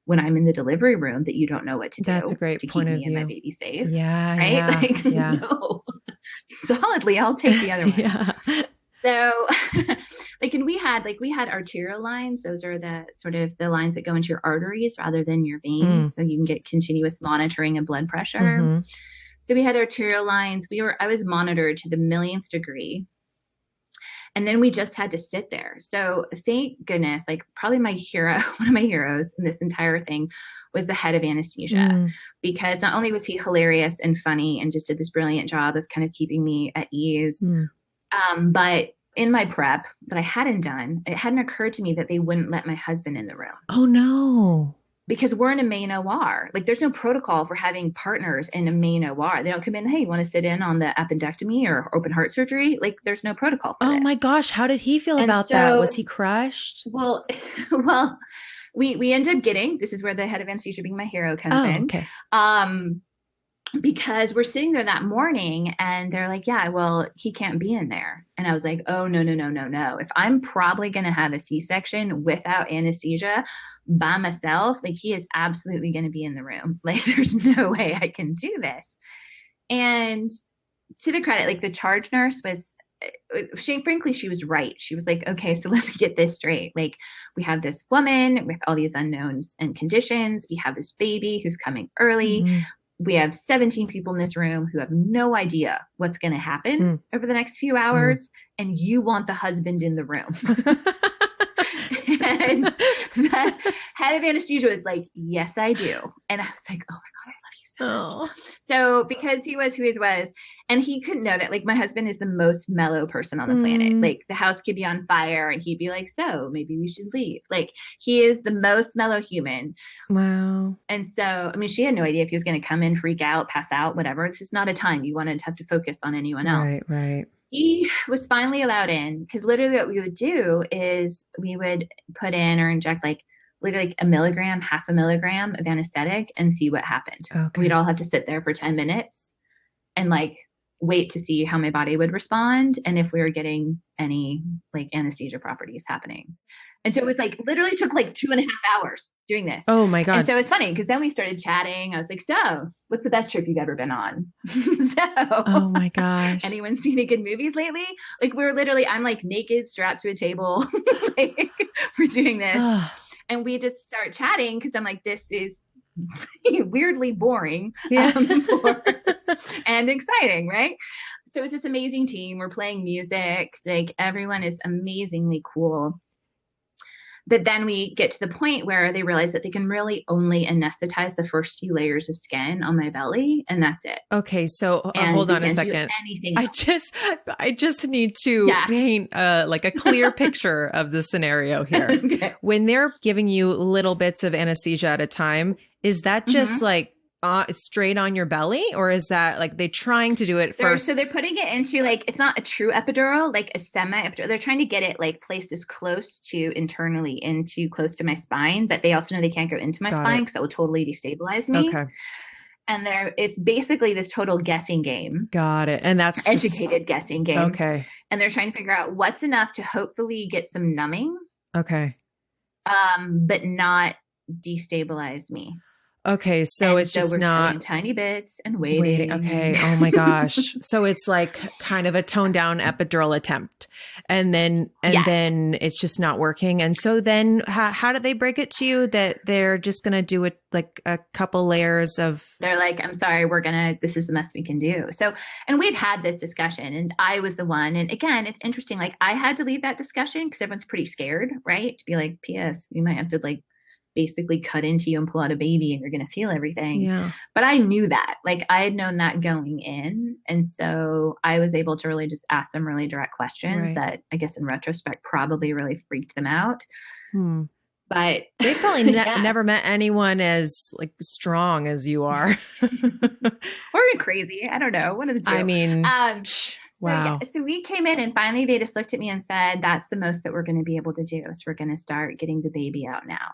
when I'm in the delivery room that you don't know what to do. That's a great point of view. To keep me and my baby safe. Yeah. Right? Yeah, like, no, solidly, I'll take the other one. Yeah. So and we had arterial lines. Those are the sort of the lines that go into your arteries rather than your veins. So you can get continuous monitoring of blood pressure. So we had arterial lines. I was monitored to the millionth degree. And then we just had to sit there. So thank goodness, like probably one of my heroes in this entire thing was the head of anesthesia, because not only was he hilarious and funny and just did this brilliant job of kind of keeping me at ease, but in my prep that I hadn't done, it hadn't occurred to me that they wouldn't let my husband in the room. Oh, no. Because we're in a main OR. Like there's no protocol for having partners in a main OR. They don't come in, hey, you want to sit in on the appendectomy or open heart surgery? Like there's no protocol for this. Oh my gosh. How did he feel about that? Was he crushed? Well, we ended up this is where the head of anesthesia being my hero comes in. Okay. Because we're sitting there that morning and they're like, yeah, well, he can't be in there. And I was like, oh, no. If I'm probably going to have a C-section without anesthesia by myself, like he is absolutely going to be in the room. Like there's no way I can do this. And to the credit, like the charge nurse frankly, she was right. She was like, okay, so let me get this straight. Like we have this woman with all these unknowns and conditions. We have this baby who's coming early. We have 17 people in this room who have no idea what's going to happen over the next few hours. And you want the husband in the room. And the head of anesthesia was like, yes, I do. And I was like, oh my God, I love you so much. So because he was who he was, and he couldn't know that like my husband is the most mellow person on the planet. Like the house could be on fire and he'd be like, so maybe we should leave. Like he is the most mellow human. Wow. And so, she had no idea if he was going to come in, freak out, pass out, whatever. It's just not a time you want to have to focus on anyone else. Right. He was finally allowed in because literally what we would do is we would put in or inject like literally like a milligram, half a milligram of anesthetic and see what happened. Okay. We'd all have to sit there for 10 minutes and like wait to see how my body would respond and if we were getting any like anesthesia properties happening. And so it was like literally took like 2.5 hours doing this. Oh my God. And so it's funny because then we started chatting. I was like, so what's the best trip you've ever been on? Oh my gosh. Anyone seen any good movies lately? Like we were literally, I'm like naked, strapped to a table. Like we're doing this. And we just start chatting because I'm like, this is weirdly boring and exciting, right? So it's this amazing team. We're playing music. Like everyone is amazingly cool. But then we get to the point where they realize that they can really only anesthetize the first few layers of skin on my belly, and that's it. Okay, so hold on a second. I just need to paint like a clear picture of the scenario here. Okay. When they're giving you little bits of anesthesia at a time, is that just like straight on your belly, or is that like they trying to do it first? So they're putting it into like, it's not a true epidural, like a semi-epidural. They're trying to get it like placed as close to internally close to my spine, but they also know they can't go into my spine because that would totally destabilize me. Okay. And it's basically this total guessing game. Got it. And that's educated guessing game. Okay. And they're trying to figure out what's enough to hopefully get some numbing. Okay. But not destabilize me. Okay, so it's just we're not tiny bits and waiting. Okay. Oh my gosh. So it's like kind of a toned down epidural attempt, and then it's just not working. And so then how did they break it to you that they're just going to do it like a couple layers of? They're like, I'm sorry, this is the best we can do. So, and we'd had this discussion, and I was the one. And again, it's interesting. Like I had to lead that discussion because everyone's pretty scared, right? To be like, P.S. you might have to like basically cut into you and pull out a baby and you're going to feel everything. Yeah. But I knew that, like I had known that going in. And so I was able to really just ask them really direct questions that I guess in retrospect probably really freaked them out. But they probably never met anyone as like strong as you are. Or crazy. I don't know. One of the two. I mean, wow. Yeah, so we came in and finally they just looked at me and said, that's the most that we're going to be able to do. So we're going to start getting the baby out now.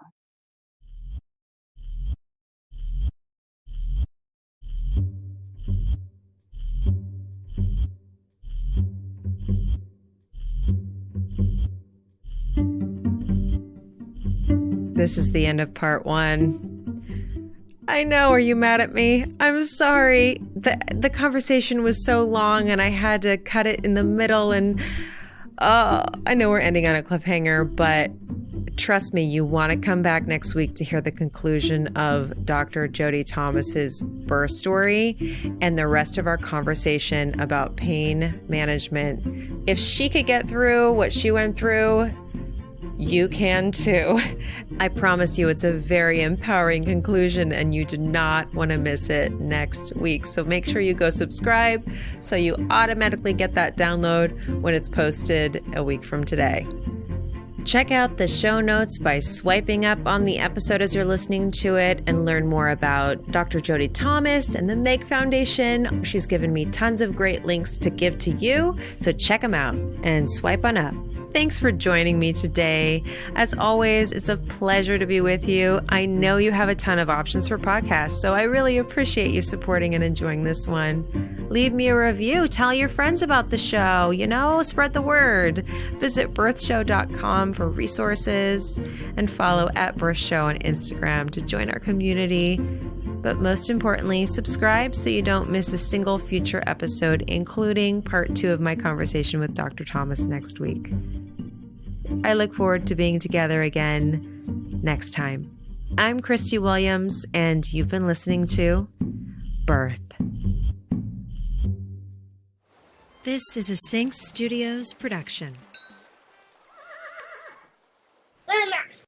This is the end of part 1. I know. Are you mad at me? I'm sorry. The conversation was so long and I had to cut it in the middle. And I know we're ending on a cliffhanger, but trust me, you want to come back next week to hear the conclusion of Dr. Jody Thomas's birth story and the rest of our conversation about pain management. If she could get through what she went through, you can too. I promise you it's a very empowering conclusion and you do not want to miss it next week. So make sure you go subscribe so you automatically get that download when it's posted a week from today. Check out the show notes by swiping up on the episode as you're listening to it and learn more about Dr. Jody Thomas and the Meg Foundation. She's given me tons of great links to give to you, so check them out and swipe on up. Thanks for joining me today. As always, it's a pleasure to be with you. I know you have a ton of options for podcasts, so I really appreciate you supporting and enjoying this one. Leave me a review. Tell your friends about the show. Spread the word. Visit birthshow.com for resources and follow @birthshow on Instagram to join our community. But most importantly, subscribe so you don't miss a single future episode, including part 2 of my conversation with Dr. Thomas next week. I look forward to being together again next time. I'm Christy Williams, and you've been listening to Birth. This is a Sync Studios production.